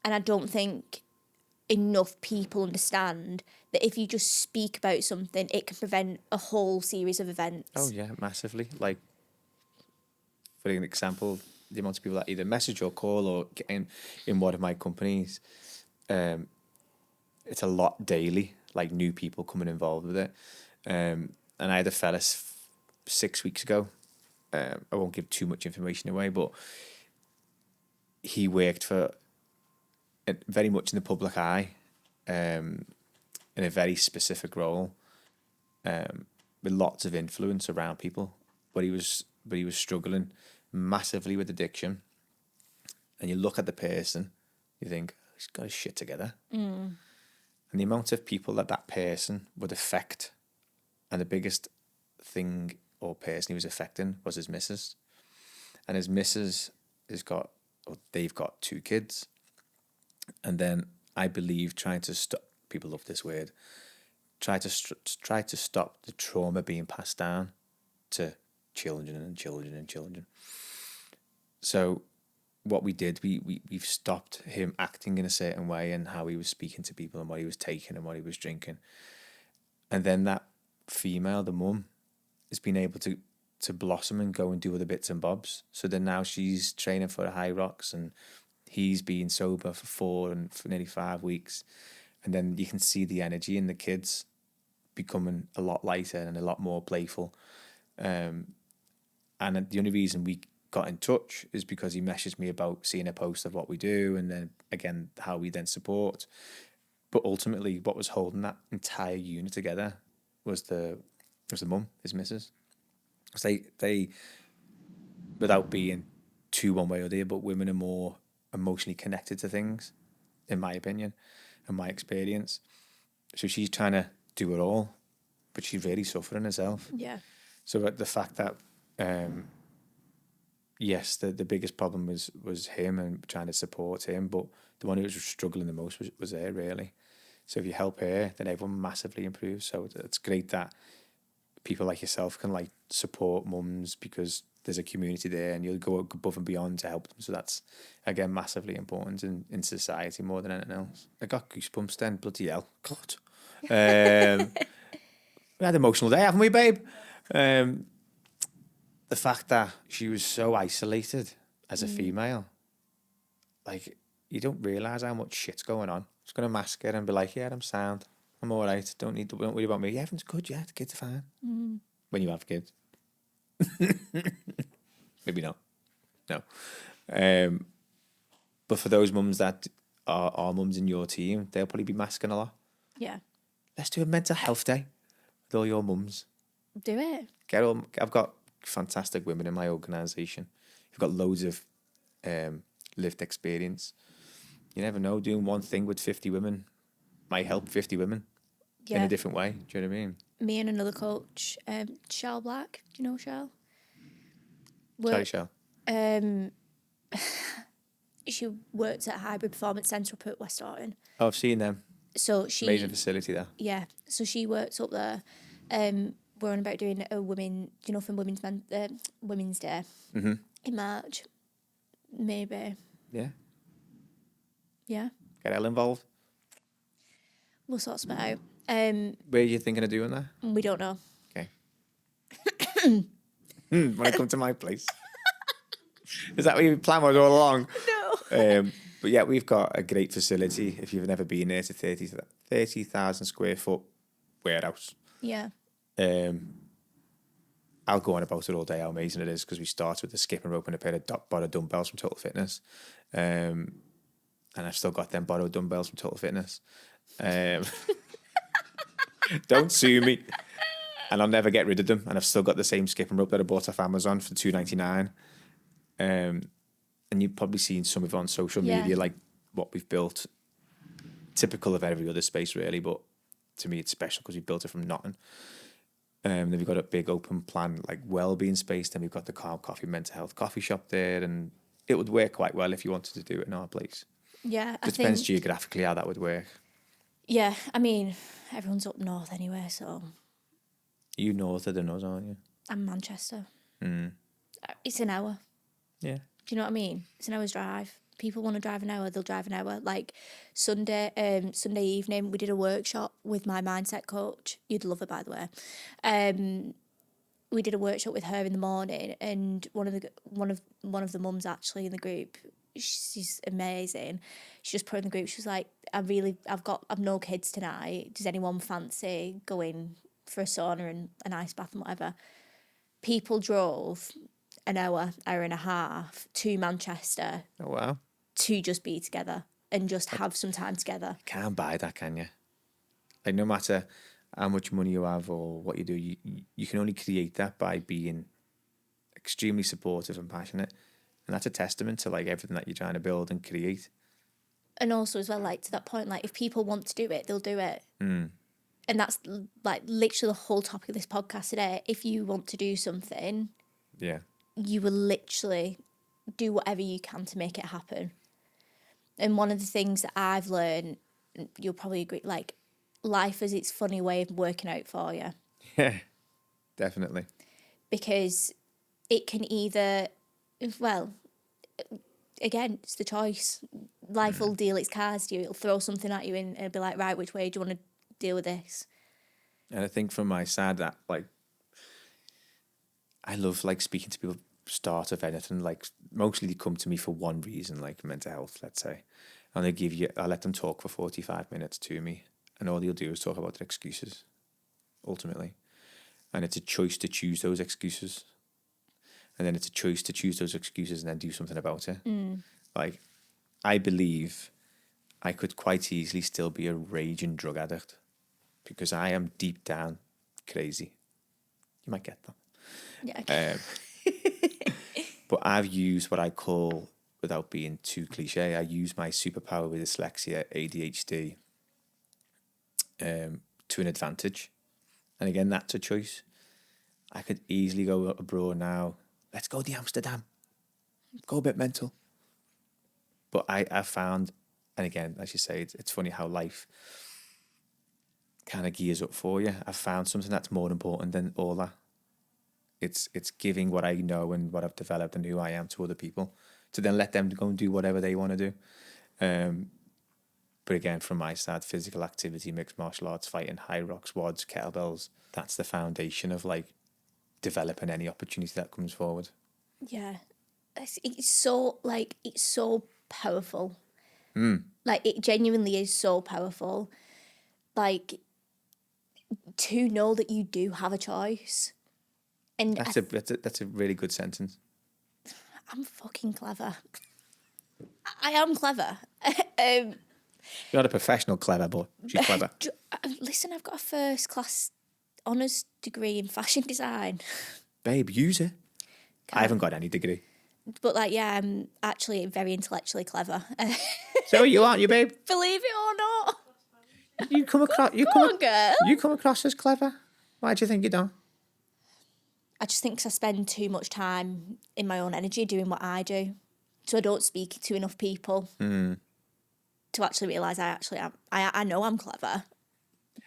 And I don't think enough people understand that if you just speak about something, it can prevent a whole series of events. Oh, yeah, massively. Like, for an example, the amount of people that either message or call or get in one of my companies, it's a lot daily, like new people coming involved with it. And I had a fella 6 weeks ago, I won't give too much information away, but he worked for very much in the public eye, in a very specific role, with lots of influence around people. But he was struggling massively with addiction. And you look at the person, you think, he's got his shit together. And the amount of people that person would affect, and the biggest thing or person he was affecting was his missus. And his missus they've got 2 kids. And then I believe trying to stop, people love this word, try to stop the trauma being passed down to children and children and children. So what we did, we've stopped him acting in a certain way and how he was speaking to people and what he was taking and what he was drinking. And then that female, the mum, has been able to blossom and go and do other bits and bobs. So then now she's training for a HYROX and he's been sober for 4 and for nearly 5 weeks. And then you can see the energy in the kids becoming a lot lighter and a lot more playful. And the only reason we got in touch is because he messaged me about seeing a post of what we do and then again how we then support. But ultimately what was holding that entire unit together was the mum, his missus. They without being too one way or the other, but women are more emotionally connected to things, in my opinion and my experience. So she's trying to do it all, but she's really suffering herself. Yeah. So the fact that yes, the biggest problem was him and trying to support him, but the one who was struggling the most was her, really. So if you help her, then everyone massively improves. So it's great that people like yourself can like support mums because there's a community there and you'll go above and beyond to help them. So that's, again, massively important in society more than anything else. I got goosebumps then, bloody hell. God. We had an emotional day, haven't we, babe? The fact that she was so isolated as a female, like, you don't realise how much shit's going on. Just going to mask it and be like, yeah, I'm sound. I'm all right. Don't worry about me. Yeah, everything's good. Yeah, the kids are fine. When you have kids. Maybe not. No. But for those mums that are mums in your team, they'll probably be masking a lot. Yeah. Let's do a mental health day with all your mums. Do it. I've got fantastic women in my organisation. You've got loads of lived experience. You never know, doing one thing with 50 women might help 50 women in a different way. Do you know what I mean? Me and another coach, Shell Black. Do you know Shell? Sorry, Shell. She works at Hybrid Performance Centre up at West Orton. Oh, I've seen them. So she amazing facility there. Yeah. So she works up there. We're on about doing a from Women's Day in March. Maybe. Yeah. Yeah. Get Elle involved. We'll sort something out. Where are you thinking of doing that? We don't know. Okay. When I come to my place. Is that what your plan was all along? No. But yeah, we've got a great facility. If you've never been there, it's a 30,000 square foot warehouse. Yeah. I'll go on about it all day how amazing it is because we started with a skipping rope and a pair of borrowed dumbbells from Total Fitness. And I've still got them borrowed dumbbells from Total Fitness. Don't sue me. And I'll never get rid of them. And I've still got the same skipping rope that I bought off Amazon for $2.99. And you've probably seen some of it on social media, like what we've built. Typical of every other space, really. But to me, it's special because we built it from nothing. Then we've got a big open plan, like well-being space. Then we've got the Calm Coffee mental health coffee shop there. And it would work quite well if you wanted to do it in our place. Yeah, It depends geographically how that would work. Yeah, I mean, everyone's up north anyway, so... You norther than us, aren't you? I'm Manchester. It's an hour. Yeah. Do you know what I mean? It's an hour's drive. People want to drive an hour, they'll drive an hour. Like Sunday evening, we did a workshop with my mindset coach. You'd love her, by the way. We did a workshop with her in the morning, and one of the mums actually in the group, she's amazing. She just put in the group. She was like, "I've no kids tonight. Does anyone fancy going for a sauna and an ice bath and whatever?" People drove an hour and a half to Manchester Oh, wow. to just be together and just have some time together. Can't buy that, can you? Like, no matter how much money you have or what you do, you can only create that by being extremely supportive and passionate. And that's a testament to like everything that you're trying to build and create. And also as well, like to that point, like if people want to do it, they'll do it. And that's like literally the whole topic of this podcast today. If you want to do something, Yeah. you will literally do whatever you can to make it happen. And one of the things that I've learned, you'll probably agree, like life has its funny way of working out for you. Yeah, definitely. Because it can either, well, again, it's the choice. Life will deal its cards to you. It'll throw something at you and be like, right, which way do you want to deal with this? And I think from my side that like, I love like speaking to people, start of anything, like mostly they come to me for one reason, like mental health, let's say. And I let them talk for 45 minutes to me. And all they'll do is talk about their excuses, ultimately. And it's a choice to choose those excuses. And then it's a choice to choose those excuses and then do something about it. Like, I believe I could quite easily still be a raging drug addict because I am deep down crazy. You might get that. Yeah. Okay. But I've used what I call, without being too cliche, I use my superpower with dyslexia, ADHD, to an advantage. And again, that's a choice. I could easily go abroad now. Let's go to Amsterdam. Go a bit mental. But I found, and again, as you say, it's funny how life kind of gears up for you. I found something that's more important than all that. It's giving what I know and what I've developed and who I am to other people, to then let them go and do whatever they want to do. But again, from my side, physical activity, mixed martial arts, fighting, HYROX, WODs, kettlebells, that's the foundation of like developing any opportunity that comes forward. Yeah. It's so powerful. Like it genuinely is so powerful. Like to know that you do have a choice. And That's a really good sentence. I'm fucking clever. I am clever. You're not a professional clever, but she's clever. Listen, I've got a first class honours degree in fashion design. Babe, use it. I haven't got any degree. But like, yeah, I'm actually very intellectually clever. So you aren't you, babe? Believe it or not. You come across Girl. You come across as clever. Why do you think you don't? I just think 'cause I spend too much time in my own energy doing what I do. So I don't speak to enough people to actually realise I actually am. I know I'm clever.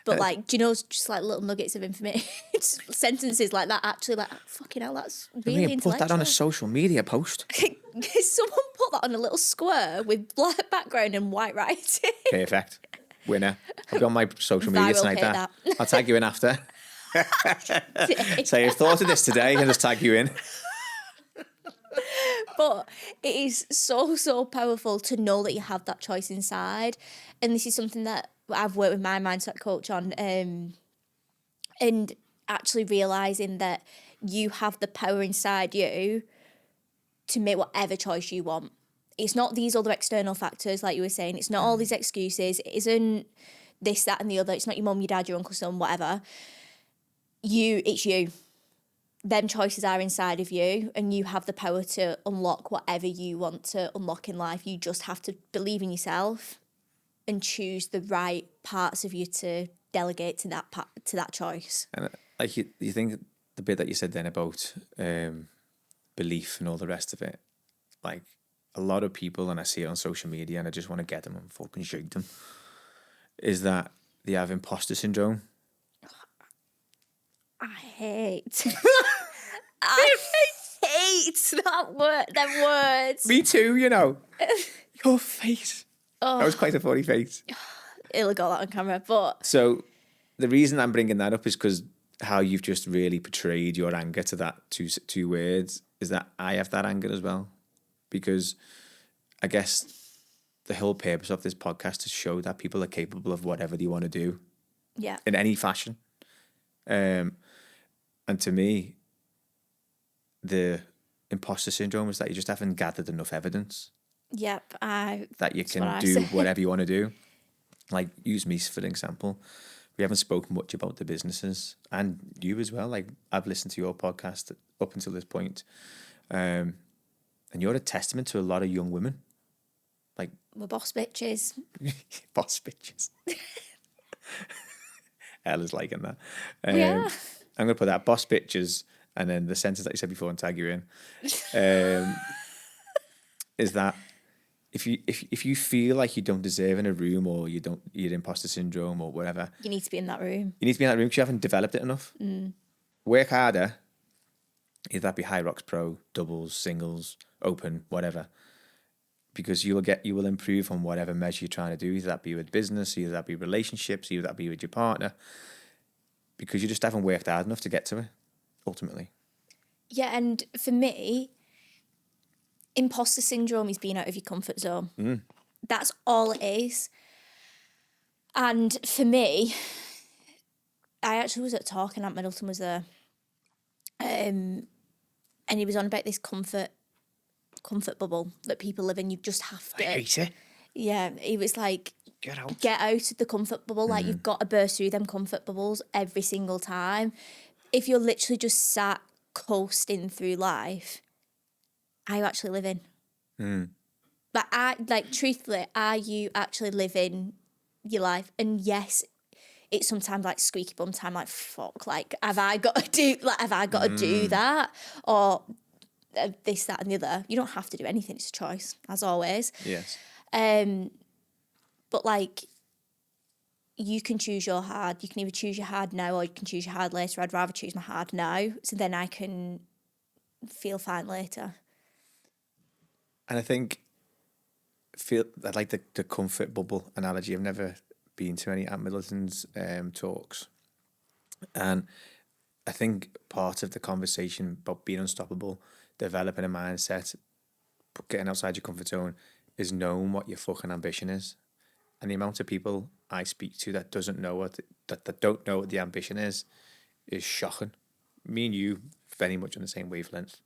But like, do you know, just like little nuggets of information, sentences like that actually like, fucking hell, that's really intellectual. Put that on a social media post. Someone put that on a little square with black background and white writing. Perfect. Winner. I'll be on my social media Viral tonight. that. I'll tag you in after. Say, I've thought of this today and just tag you in. But it is so powerful to know that you have that choice inside. And this is something that I've worked with my mindset coach on, and actually realising that you have the power inside you to make whatever choice you want. It's not these other external factors, like you were saying. It's not all these excuses. It isn't this, that and the other. It's not your mum, your dad, your uncle, son, whatever. It's you. Them choices are inside of you and you have the power to unlock whatever you want to unlock in life. You just have to believe in yourself and choose the right parts of you to delegate to that choice. And like you think the bit that you said then about belief and all the rest of it, like a lot of people, and I see it on social media and I just want to get them and fucking shake them, is that they have imposter syndrome. I hate them words. Me too, you know. Your face. That was quite a funny face. It'll got that on camera, but... So the reason I'm bringing that up is because how you've just really portrayed your anger to that two words is that I have that anger as well. Because I guess the whole purpose of this podcast is to show that people are capable of whatever they want to do. Yeah. In any fashion. And to me, the imposter syndrome is that you just haven't gathered enough evidence Yep. that you That's what can I do say. whatever you want to do. Like, use me for an example. We haven't spoken much about the businesses, and you as well. Like, I've listened to your podcast up until this point, and you're a testament to a lot of young women. Like, We're boss bitches. boss bitches. Ella's liking that. Yeah. I'm going to put that, boss bitches, and then the sentence that you said before and tag you in. Is that if you feel like you don't deserve in a room, or you're imposter syndrome or whatever, You need to be in that room. you need to be in that room because you haven't developed it enough. Work harder. Either that be HYROX Pro, doubles, singles, open, whatever. Because you will improve on whatever measure you're trying to do. Either that be with business, either that be relationships, either that be with your partner. Because you just haven't worked hard enough to get to it, ultimately. Yeah, and for me, imposter syndrome is being out of your comfort zone. That's all it is. And for me, I actually was at a talk and Aunt Middleton was there. And he was on about this comfort bubble that people live in. You just have to. I hate it. Yeah, he was like, Get out. get out of the comfort bubble. Like, you've got to burst through them comfort bubbles every single time. If you're literally just sat coasting through life, are you actually living? But truthfully, are you actually living your life? And yes, it's sometimes like squeaky bum time, like, fuck, like, have I got to do that? Or this, that, and the other. You don't have to do anything, it's a choice, as always. Yes. But like, you can choose your hard. You can either choose your hard now or you can choose your hard later. I'd rather choose my hard now, so then I can feel fine later. And I think, I like the comfort bubble analogy. I've never been to any Aunt Middleton's talks. And I think part of the conversation about being unstoppable, developing a mindset, getting outside your comfort zone, is knowing what your fucking ambition is. And the amount of people I speak to that don't know what the ambition is shocking. Me and you very much on the same wavelength.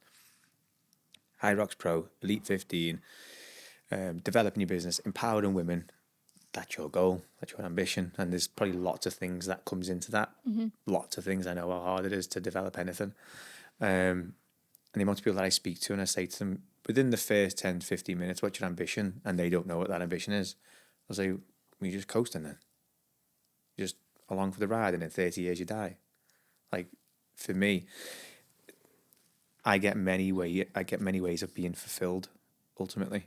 HYROX Pro, Elite 15, developing your business, empowering women. That's your goal, that's your ambition. And there's probably lots of things that comes into that. Lots of things. I know how hard it is to develop anything. And the amount of people that I speak to, and I say to them, within the first 10, 15 minutes, what's your ambition? And they don't know what that ambition is. I say, you're just coasting then. You're just along for the ride, and in 30 years you die. Like, for me, I get many ways of being fulfilled, ultimately.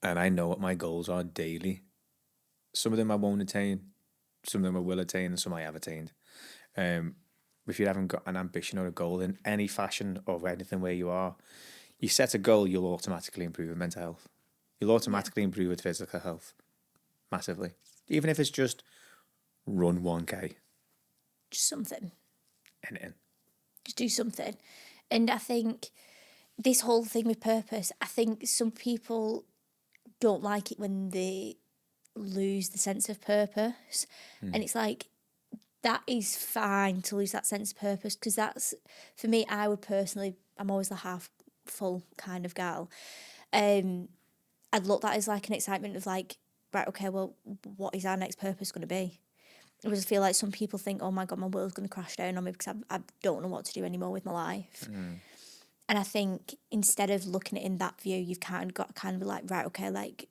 And I know what my goals are daily. Some of them I won't attain, some of them I will attain, and some I have attained. If you haven't got an ambition or a goal in any fashion or anything where you are, you set a goal, you'll automatically improve with mental health. You'll automatically improve with physical health. Massively. Even if it's just run 1K. Just something. Anything. Just do something. And I think this whole thing with purpose, I think some people don't like it when they lose the sense of purpose. And it's like, that is fine to lose that sense of purpose, because that's, for me, I would personally, I'm always the half full kind of gal. I'd look at that as like an excitement of like, right, okay, well, what is our next purpose going to be? I just feel like some people think, oh my God, my world's going to crash down on me because I don't know what to do anymore with my life. And I think instead of looking at it in that view, you've kind of got to kind of be like, right, okay, like,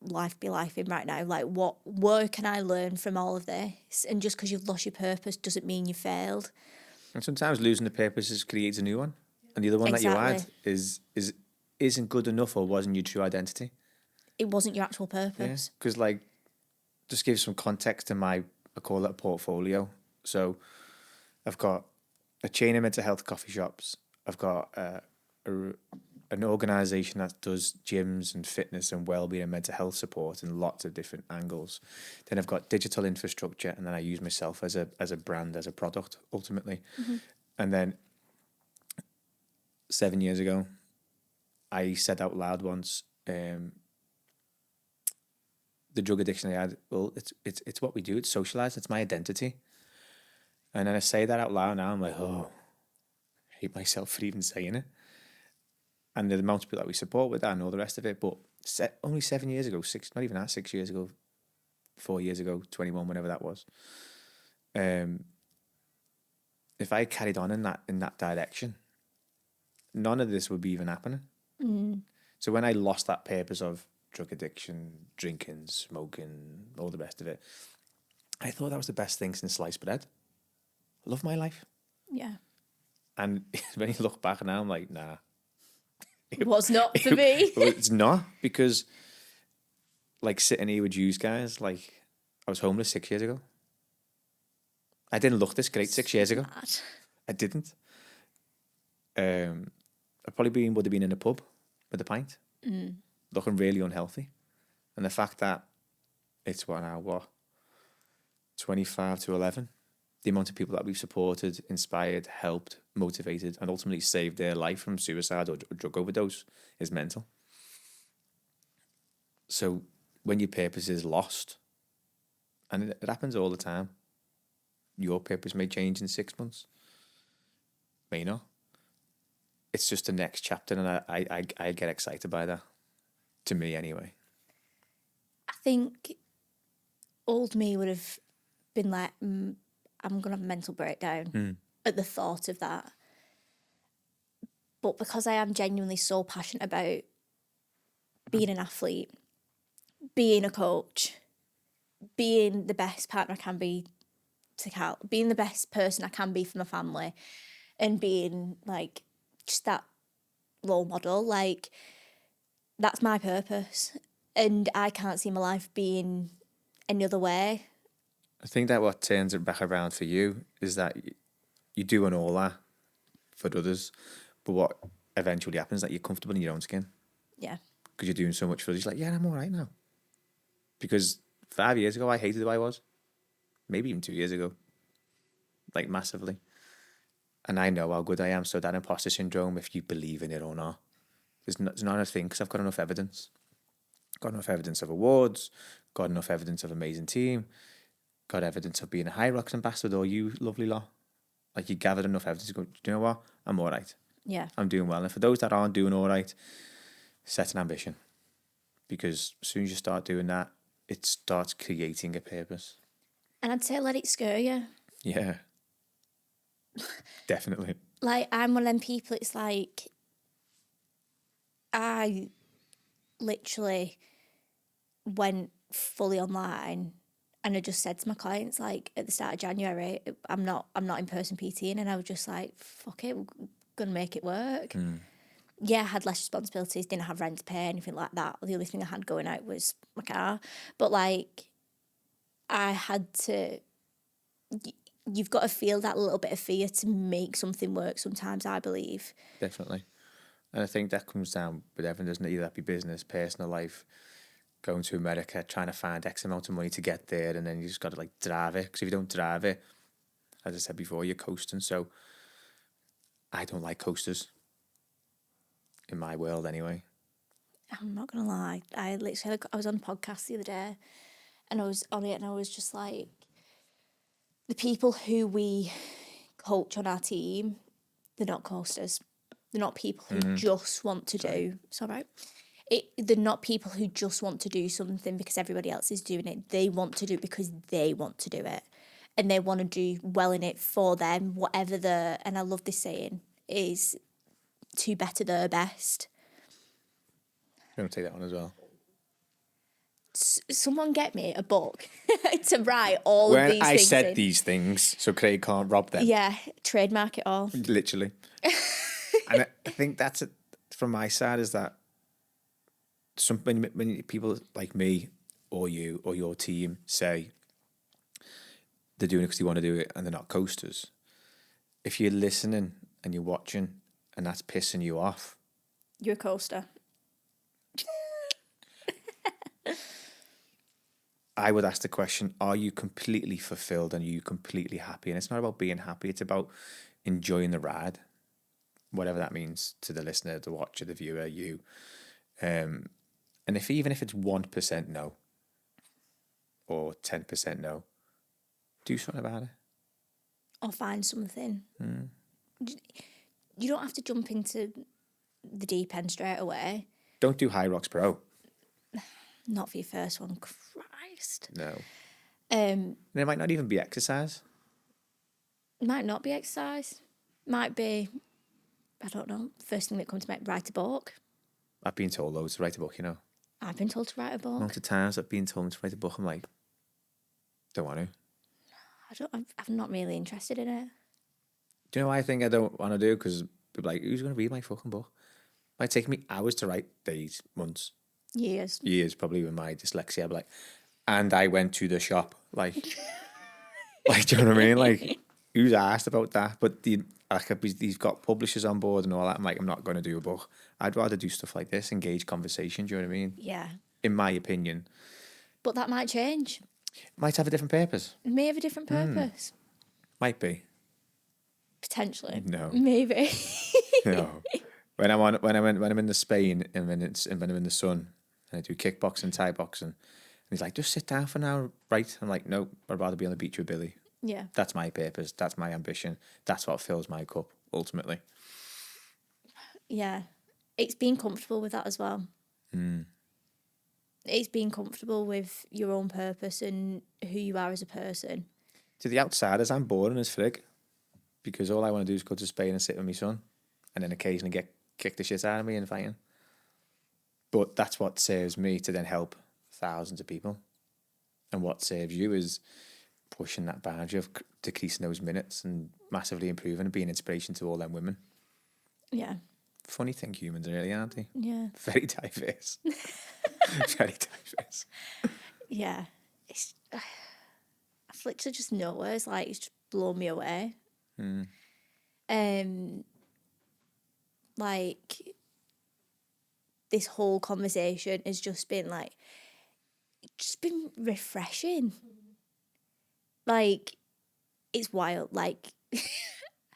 life be life in right now. Like, what can I learn from all of this? And just because you've lost your purpose doesn't mean you failed. And sometimes losing the purpose creates a new one. And the other one that you had isn't good enough or wasn't your true identity. It wasn't your actual purpose. Because, like, just give some context to I call it a portfolio. So I've got a chain of mental health coffee shops. I've got an organisation that does gyms and fitness and wellbeing and mental health support in lots of different angles. Then I've got digital infrastructure, and then I use myself as a brand, as a product, ultimately. And then 7 years ago, I said out loud once, the drug addiction I had, well, it's what we do. It's socialise. It's my identity. And then I say that out loud now. I'm like, oh, I hate myself for even saying it. and the amount of people that we support with that and all the rest of it. But only 7 years ago, not even that, 6 years ago, 4 years ago, 21, whenever that was. If I carried on in that direction, none of this would be even happening. So when I lost that purpose of drug addiction, drinking, smoking, all the rest of it, I thought that was the best thing since sliced bread. I love my life. Yeah. And when you look back now, I'm like, nah. It was not for me. It's not, because like sitting here with you guys, like I was homeless 6 years ago. I didn't look this great 6 years ago. Mad. I didn't. I probably would have been in a pub with a pint, looking really unhealthy. And the fact that it's 25 to 11, the amount of people that we've supported, inspired, helped, motivated, and ultimately saved their life from suicide or drug overdose is mental. So when your purpose is lost, and it happens all the time, your purpose may change in 6 months, may not. It's just the next chapter, and I get excited by that. To me, anyway. I think old me would have been like, I'm going to have a mental breakdown at the thought of that. But because I am genuinely so passionate about being an athlete, being a coach, being the best partner I can be to Cal, being the best person I can be for my family, and being like just that role model, like that's my purpose. And I can't see my life being any other way. I think that what turns it back around for you is that you're doing all that for others, but what eventually happens is that you're comfortable in your own skin. Yeah. Because you're doing so much for others. You're like, yeah, I'm all right now. Because 5 years ago, I hated who I was. Maybe even 2 years ago. Like, massively. And I know how good I am. So that imposter syndrome, if you believe in it or not, it's not a thing, because I've got enough evidence. Got enough evidence of awards. Got enough evidence of amazing team. Got evidence of being a HYROX ambassador, or you lovely lot. Like, you gathered enough evidence to go, do you know what? I'm all right. Yeah. I'm doing well. And for those that aren't doing all right, set an ambition. Because as soon as you start doing that, it starts creating a purpose. And I'd say let it scare you. Yeah. Definitely. Like, I'm one of them people, it's like, I literally went fully online, and I just said to my clients, like, at the start of January, I'm not in-person PTing, and I was just like, fuck it, we're gonna make it work. Yeah, I had less responsibilities, didn't have rent to pay, anything like that. The only thing I had going out was my car. But like, I had to, you've got to feel that little bit of fear to make something work sometimes, I believe. Definitely. And I think that comes down with everything, doesn't it? Either that be business, personal life, going to America, trying to find X amount of money to get there, and then you just got to like drive it. Because if you don't drive it, as I said before, you're coasting. So I don't like coasters. In my world, anyway. I'm not gonna lie. I was on a podcast the other day, and I was on it, and I was just like, the people who we coach on our team, they're not coasters. They're not people who just want to do. It's all right. They're not people who just want to do something because everybody else is doing it. They want to do it because they want to do it, and they want to do well in it for them. Whatever and I love this saying, is to better their best. I'm going to take that one as well. Someone get me a book to write all when of these I things said in. these things, so Craig can't rob them. Yeah, trademark it all. Literally. And I think that's it from my side, is that when people like me or you or your team say they're doing it because they want to do it and they're not coasters, if you're listening and you're watching and that's pissing you off, You're a coaster. I would ask the question, are you completely fulfilled and are you completely happy? And it's not about being happy, it's about enjoying the ride, whatever that means to the listener, the watcher, the viewer, you. And even if it's 1% no or 10% no, do something about it. Or find something. You don't have to jump into the deep end straight away. Don't do HYROX Pro. Not for your first one, Christ. No. Um, And it might not even be exercise. might not be exercise. Might be, I don't know, first thing that comes to mind, write a book. I've been told loads to write a book, you know. I've been told to write a book. Lots of times I've been told to write a book. I'm like, don't want to. I'm not really interested in it. Do you know why I think I don't want to do? Because people are like, who's going to read my fucking book? It might take me hours to write, days, months, Years. probably with my dyslexia. I'm like, and I went to the shop, like, do you know what I mean? Like, who's asked about that? But he's got publishers on board and all that. I'm like, I'm not going to do a book. I'd rather do stuff like this, engage conversation. Do you know what I mean? Yeah. In my opinion, But that might change. might have a different purpose. It may have a different purpose. Might be. Potentially. No. Maybe. No. When I'm in the Spain and when I'm in the sun and I do kickboxing, Thai boxing, and he's like, just sit down for now, right? I'm like, no, I'd rather be on the beach with Billy. Yeah. That's my purpose. That's my ambition. That's what fills my cup, ultimately. Yeah. It's being comfortable with that as well. It's being comfortable with your own purpose and who you are as a person. To the outsiders, I'm boring as frig because all I want to do is go to Spain and sit with my son and then occasionally get kicked the shit out of me in fighting. But that's what serves me to then help thousands of people. And what serves you is pushing that boundary of decreasing those minutes and massively improving and being inspiration to all them women. Yeah. Funny thing, humans really, aren't they? Yeah. Very diverse. Very diverse. Yeah. I've literally just no words. Like, it's just blown me away. Like, this whole conversation has just been like, just been refreshing. Like, it's wild. Like,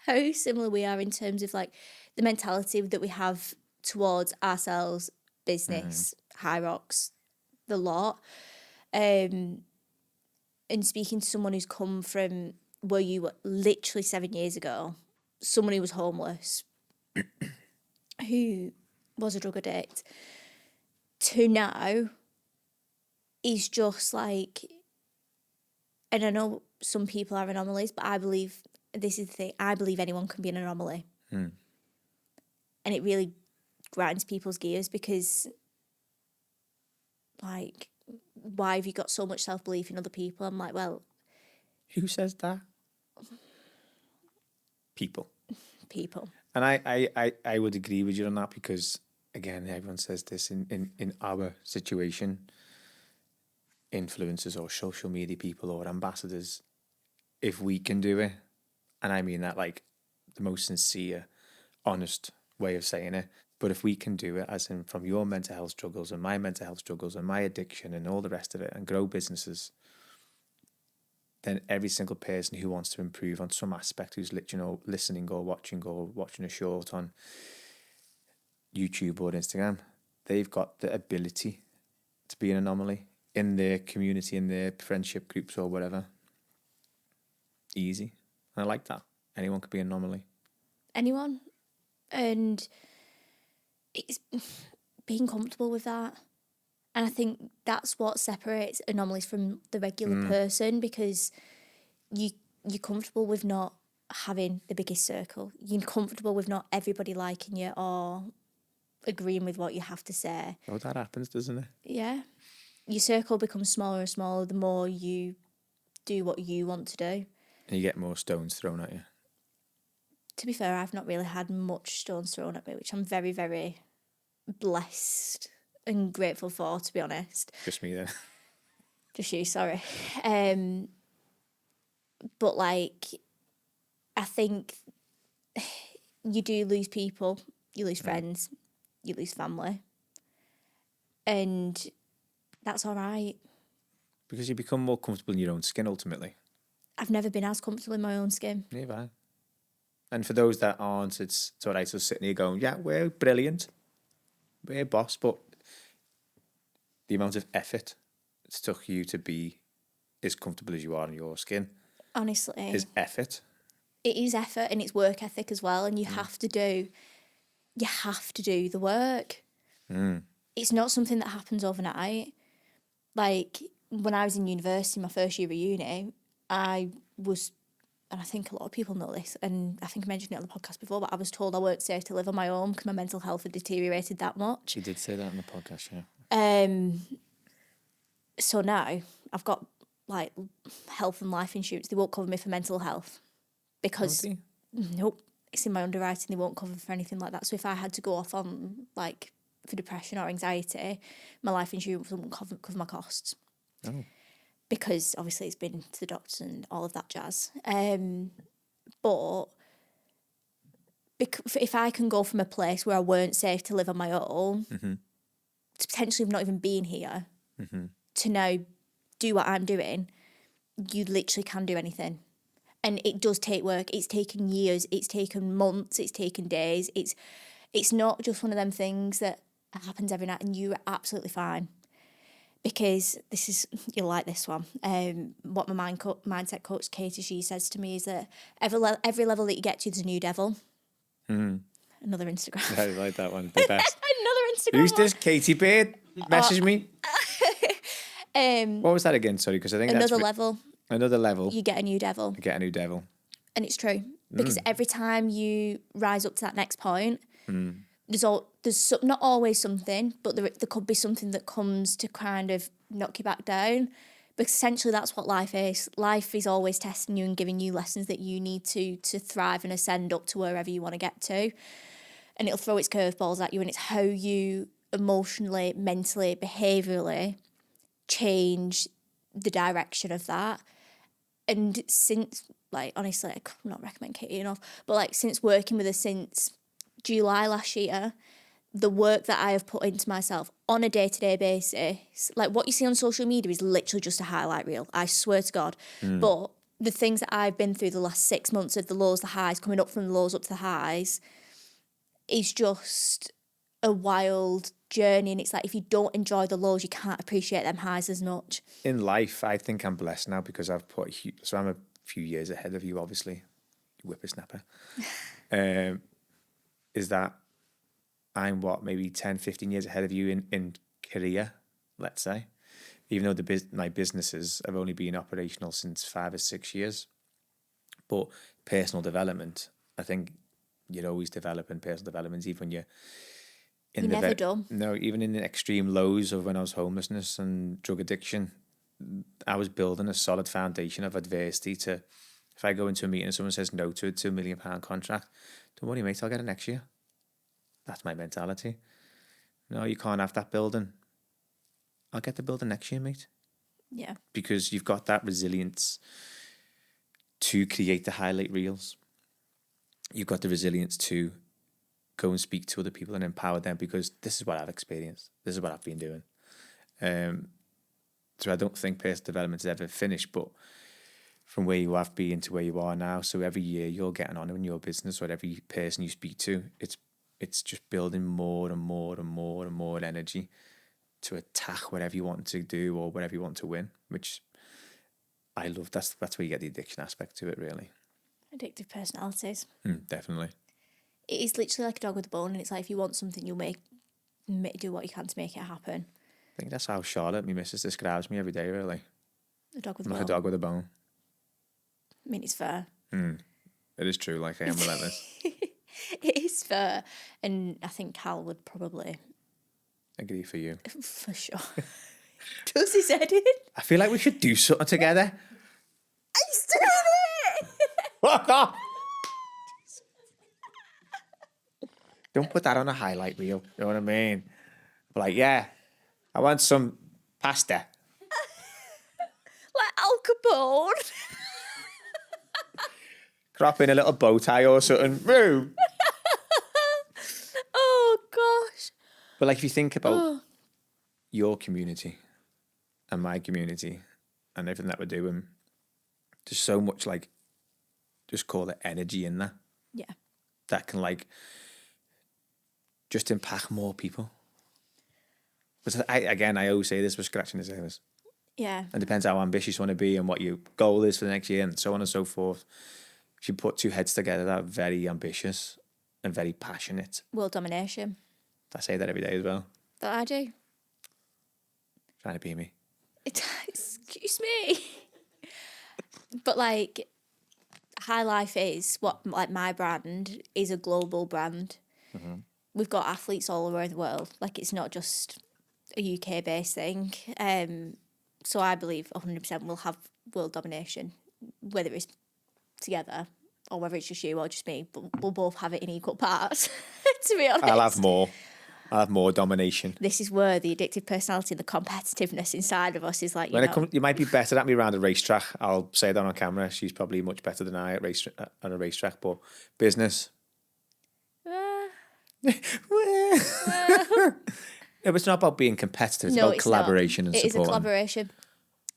how similar we are in terms of like the mentality that we have towards ourselves, business, HYROX, the lot. And speaking to someone who's come from where you were literally 7 years ago, someone who was homeless, who was a drug addict, to now is just like, and I know some people are anomalies, but I believe, this is the thing, I believe anyone can be an anomaly. And it really grinds people's gears because, like, why have you got so much self-belief in other people? I'm like, well... Who says that? People. And I would agree with you on that because, again, everyone says this in our situation, influencers or social media people or ambassadors, if we can do it, and I mean that like the most sincere, honest way of saying it, but if we can do it, as in from your mental health struggles and my mental health struggles and my addiction and all the rest of it, and grow businesses, then every single person who wants to improve on some aspect, who's listening or watching a short on YouTube or Instagram, they've got the ability to be an anomaly in their community, in their friendship groups or whatever. Easy. And I like that. Anyone could be an anomaly. Anyone. And it's being comfortable with that. And I think that's what separates anomalies from the regular person, because you're comfortable with not having the biggest circle. You're comfortable with not everybody liking you or agreeing with what you have to say. Oh, that happens, doesn't it? Yeah. Your circle becomes smaller and smaller the more you do what you want to do. And you get more stones thrown at you. To be fair, I've not really had much stones thrown at me, which I'm very, very blessed and grateful for, to be honest. Just me then. Just you, sorry. But like, I think you do lose people, you lose friends, you lose family. And that's all right. Because you become more comfortable in your own skin, ultimately. I've never been as comfortable in my own skin. Neither have I. And for those that aren't, it's all right, so sitting here going, yeah, we're brilliant. We're boss, but the amount of effort it's took you to be as comfortable as you are in your skin Honestly. is effort. It is effort and it's work ethic as well. And you have to do you have to do the work. It's not something that happens overnight. Like, when I was in university, my first year of uni, I was, and I think a lot of people know this, and I think I mentioned it on the podcast before, but I was told I weren't safe to live on my own because my mental health had deteriorated that much. You did say that in the podcast, yeah. So now I've got like health and life insurance. They won't cover me for mental health because nope, it's in my underwriting. They won't cover for anything like that. So if I had to go off on like for depression or anxiety, my life insurance won't cover my costs. Oh. Because obviously it's been to the doctors and all of that jazz. But if I can go from a place where I weren't safe to live on my own, to potentially have not even been here, to now do what I'm doing, you literally can do anything. And it does take work. It's taken years. It's taken months. It's taken days. It's not just one of them things that happens every night and you're absolutely fine. Because you'll like this one. What my mindset coach Katie, she says to me is that every level that you get to, there's a new devil. Another Instagram. I like that one. The best. Another Instagram. Who's this? Katie Beard? Message me. What was that again? Sorry, because I think another level. Another level. You get a new devil. You get a new devil. And it's true because every time you rise up to that next point, there's not always something, but there could be something that comes to kind of knock you back down. Because essentially that's what life is. Life is always testing you and giving you lessons that you need to thrive and ascend up to wherever you want to get to. And it'll throw its curveballs at you, and it's how you emotionally, mentally, behaviourally change the direction of that. And since, like, honestly, I could not recommend Katie enough, but like since working with her since July last year, the work that I have put into myself on a day-to-day basis, like what you see on social media is literally just a highlight reel, I swear to God. But the things that I've been through the last 6 months of the lows, the highs, coming up from the lows up to the highs, is just a wild journey. And it's like, if you don't enjoy the lows, you can't appreciate them highs as much. In life, I think I'm blessed now because I've so I'm a few years ahead of you, obviously, you whippersnapper. Is that I'm maybe 10, 15 years ahead of you in career, let's say, even though my businesses have only been operational since 5 or 6 years. But personal development, I think you're always developing personal development, even when you're never done. No, even in the extreme lows of when I was homelessness and drug addiction, I was building a solid foundation of adversity to, if I go into a meeting and someone says no to a £2 million contract, don't worry, mate, I'll get it next year. That's my mentality. No, you can't have that building. I'll get the building next year, mate. Yeah. Because you've got that resilience to create the highlight reels. You've got the resilience to go and speak to other people and empower them, because this is what I've experienced. This is what I've been doing. So I don't think personal development is ever finished, but from where you have been to where you are now, so every year you're getting on in your business, or every person you speak to, it's just building more and more and more and more energy to attack whatever you want to do or whatever you want to win, which I love. That's where you get the addiction aspect to it, really. Addictive personalities. Definitely. It is literally like a dog with a bone, and it's like, if you want something, you'll do what you can to make it happen. I think that's how Charlotte, my missus, describes me every day, really. A dog with a I'm bone. like a dog with a bone. I mean, it's fair. It is true, like I am relentless. It is fair. And I think Cal would probably... Agree for you. For sure. Does his head in? I feel like we should do something together. He's doing it! Fuck off! Don't put that on a highlight reel. You know what I mean? But like, yeah, I want some pasta. Like Al Capone. Crop in a little bow tie or something. Woo! Oh, gosh. But like, if you think about your community and my community and everything that we're doing, there's so much, like, just call it energy in there. Yeah. That can, like, just impact more people. Because I always say this, we're scratching the surface. Yeah. It depends how ambitious you want to be and what your goal is for the next year and so on and so forth. If you put two heads together that are very ambitious, and very passionate. World domination. I say that every day as well. That I do. Trying to be me. Excuse me. But like, High Life is what, like, my brand is a global brand. We've got athletes all around the world. Like, it's not just a UK based thing. So I believe 100% we'll have world domination, whether it's together or whether it's just you or just me, but we'll both have it in equal parts, to be honest. I'll have more domination. This is where the addictive personality and the competitiveness inside of us is like, You might be better at me around a racetrack. I'll say that on camera. She's probably much better than I at a racetrack, but business. No, it's not about being competitive. It's about collaboration and support. It is a collaboration.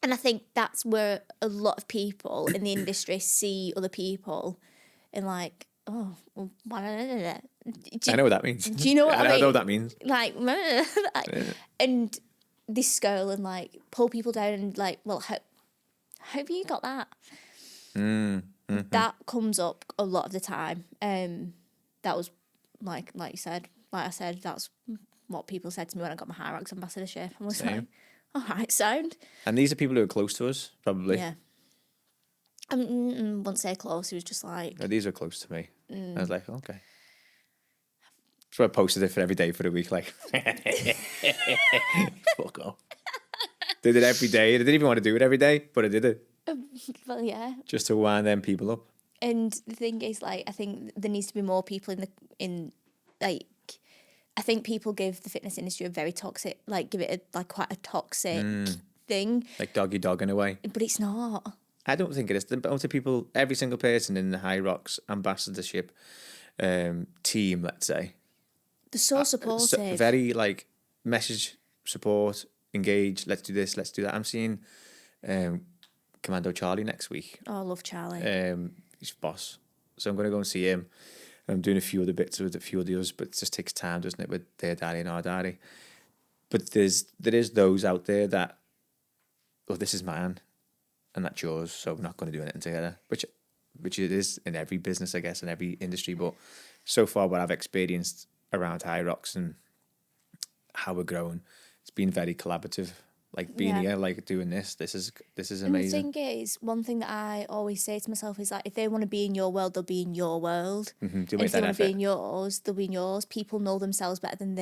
And I think that's where a lot of people in the industry see other people and like, oh, well, I know what that means. Do you know what I mean? I know what that means. Like, and they scale and like pull people down and like, well, how have you got that? That comes up a lot of the time. That was like I said, that's what people said to me when I got my HYROX ambassadorship. I was like, all right, sound. And these are people who are close to us, probably. Yeah. I wouldn't say close. He was just like... No, these are close to me. I was like, okay. So I posted it for every day for a week, like, fuck off. Did it every day. I didn't even want to do it every day, but I did it. Well, yeah. Just to wind them people up. And the thing is, like, I think there needs to be more people I think people give the fitness industry a very toxic, like, give it quite a toxic thing. Like doggy dog in a way. But it's not. I don't think it is. The people, every single person in the HYROX ambassadorship team, let's say. They're so supportive. Very, like, message, support, engage, let's do this, let's do that. I'm seeing Commando Charlie next week. Oh, I love Charlie. He's boss. So I'm going to go and see him. I'm doing a few other bits with a few of the others, but it just takes time, doesn't it, with their daddy and our daddy. But there is those out there that, oh, this is mine, and that's yours, so we're not going to do anything together, which it is in every business, I guess, in every industry. But so far, what I've experienced around HYROX and how we're growing, it's been very collaborative. Like being here, like doing this is amazing. And the thing is, one thing that I always say to myself is like, if they want to be in your world, they'll be in your world. Mm-hmm. And if they want to be in yours, they'll be in yours. People know themselves better than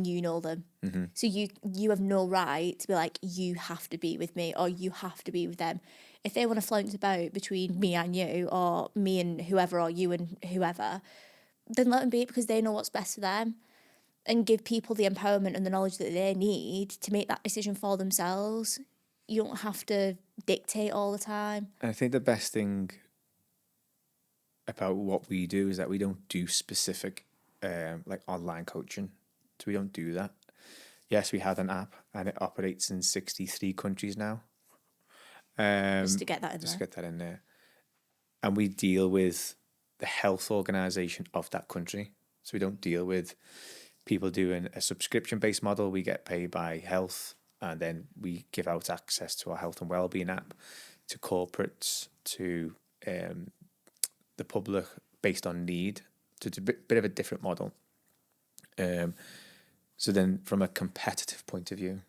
you know them. Mm-hmm. So you have no right to be like, you have to be with me or you have to be with them. If they want to flounce about between me and you or me and whoever or you and whoever, then let them be it because they know what's best for them. And give people the empowerment and the knowledge that they need to make that decision for themselves. You don't have to dictate all the time. I think the best thing about what we do is that we don't do specific like online coaching. So we don't do that. Yes, we have an app and it operates in 63 countries now. Just to get that in there. Just get that in there. And we deal with the health organisation of that country. So we don't deal with people doing a subscription-based model. We get paid by health, and then we give out access to our health and wellbeing app to corporates, to the public, based on need. So it's a bit of a different model. So then, from a competitive point of view,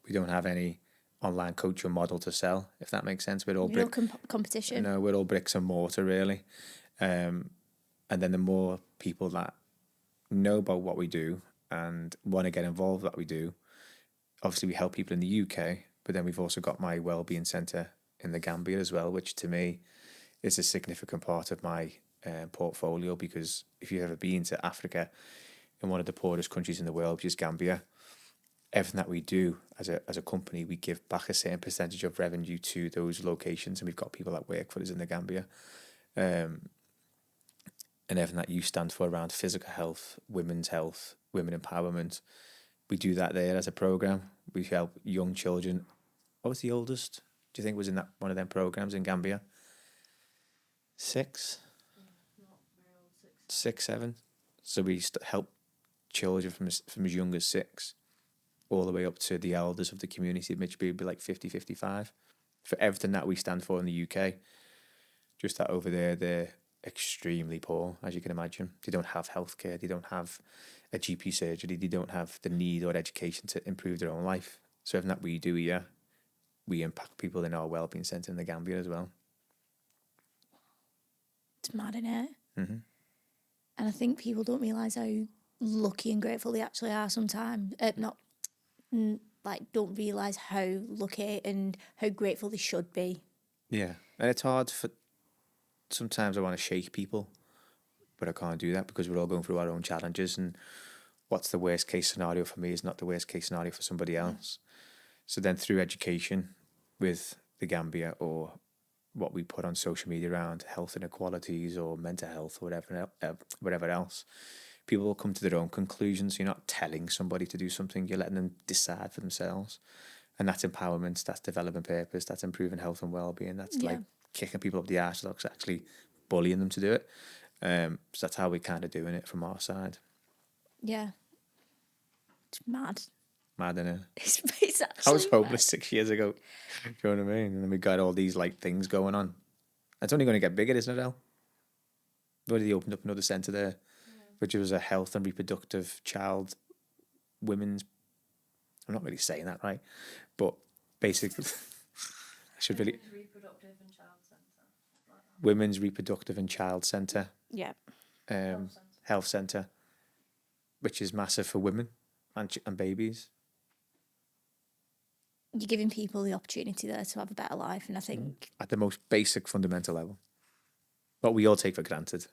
we don't have any online coaching model to sell, if that makes sense. We're all competition. No, we're all bricks and mortar, really. And then the more people that know about what we do and want to get involved what we do, obviously we help people in the UK, but then we've also got my wellbeing centre in the Gambia as well, which to me is a significant part of my portfolio, because if you've ever been to Africa, in one of the poorest countries in the world, which is Gambia, everything that we do as a company, we give back a certain percentage of revenue to those locations, and we've got people that work for us in the Gambia. And everything that you stand for around physical health, women empowerment, we do that there as a program. We help young children. What was the oldest? Do you think was in that one of them programs in Gambia? 6? 6, 7. So we help children from as young as 6 all the way up to the elders of the community, which would be like 50, 55. For everything that we stand for in the UK, just that over there, extremely poor, as you can imagine. They don't have healthcare. They don't have a GP surgery. They don't have the need or education to improve their own life. So everything that we do here, we impact people in our wellbeing centre in the Gambia as well. It's mad, isn't it? Mm-hmm. And I think people don't realise how lucky and grateful they actually are sometimes. Don't realise how lucky and how grateful they should be. Yeah, and it's hard for. Sometimes I want to shake people, but I can't do that because we're all going through our own challenges, and what's the worst case scenario for me is not the worst case scenario for somebody else. So then through education with the Gambia, or what we put on social media around health inequalities or mental health or whatever else, people will come to their own conclusions. You're not telling somebody to do something, you're letting them decide for themselves. And that's empowerment, that's developing purpose, that's improving health and well-being, that's like kicking people up the arse, that's actually bullying them to do it. So that's how we're kind of doing it from our side. Yeah. It's mad. Mad, innit? It's actually I was homeless mad. 6 years ago. Do you know what I mean? And then we got all these like things going on. It's only going to get bigger, isn't it, El? Already opened up another centre there, which was a health and reproductive women's. I'm not really saying that right, but basically, I should really. Reproductive and child centre. Women's reproductive and child centre. Yeah. Health centre, which is massive for women and babies. You're giving people the opportunity there to have a better life, and I think At the most basic fundamental level. What we all take for granted.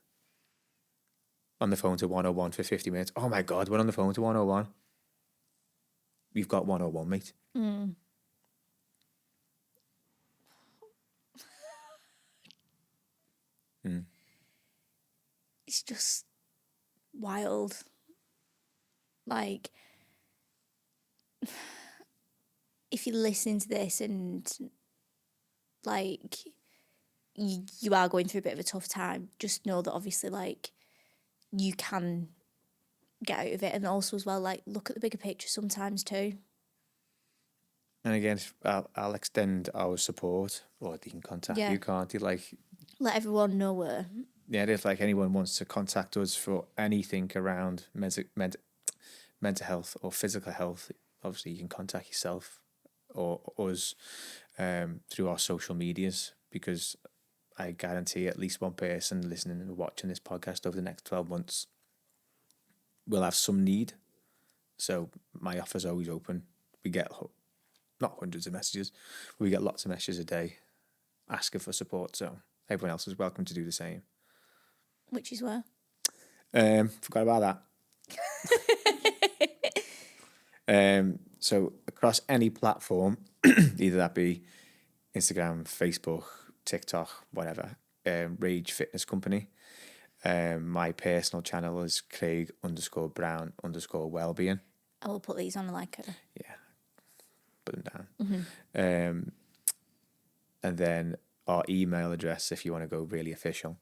On the phone to 101 for 50 minutes. Oh my God, we're on the phone to 101. We've got 101, mate. it's just wild. Like, if you're listening to this and like you are going through a bit of a tough time, just know that obviously like you can get out of it, and also as well like look at the bigger picture sometimes too. And again, I'll extend our support, or they can contact you, can't you? Like, let everyone know where. Yeah, if like anyone wants to contact us for anything around mental health or physical health, obviously you can contact yourself or us through our social medias, because I guarantee at least one person listening and watching this podcast over the next 12 months will have some need. So my offer's always open. We get not hundreds of messages, but we get lots of messages a day asking for support. So everyone else is welcome to do the same. Which is where? Forgot about that. So across any platform, either that be Instagram, Facebook, TikTok, whatever, Rage Fitness Company. My personal channel is Craig_Brown_wellbeing. I will put these on like a... Yeah, put them down. And then our email address, if you want to go really official,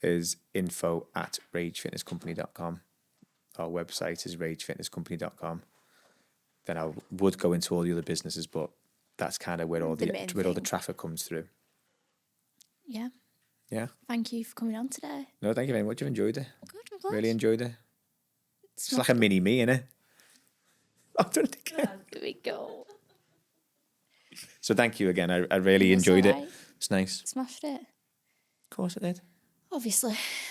is info@ragefitnesscompany.com. Our website is ragefitnesscompany.com. Then I would go into all the other businesses, but that's kind of where all the traffic comes through. Yeah. Yeah. Thank you for coming on today. No, thank you very much. I've enjoyed it. Good, I'm glad. Really enjoyed it. It's like a mini me, innit? I've done it again. There we go. So thank you again. I really enjoyed it. It's nice. Smashed it. Of course I did. Obviously.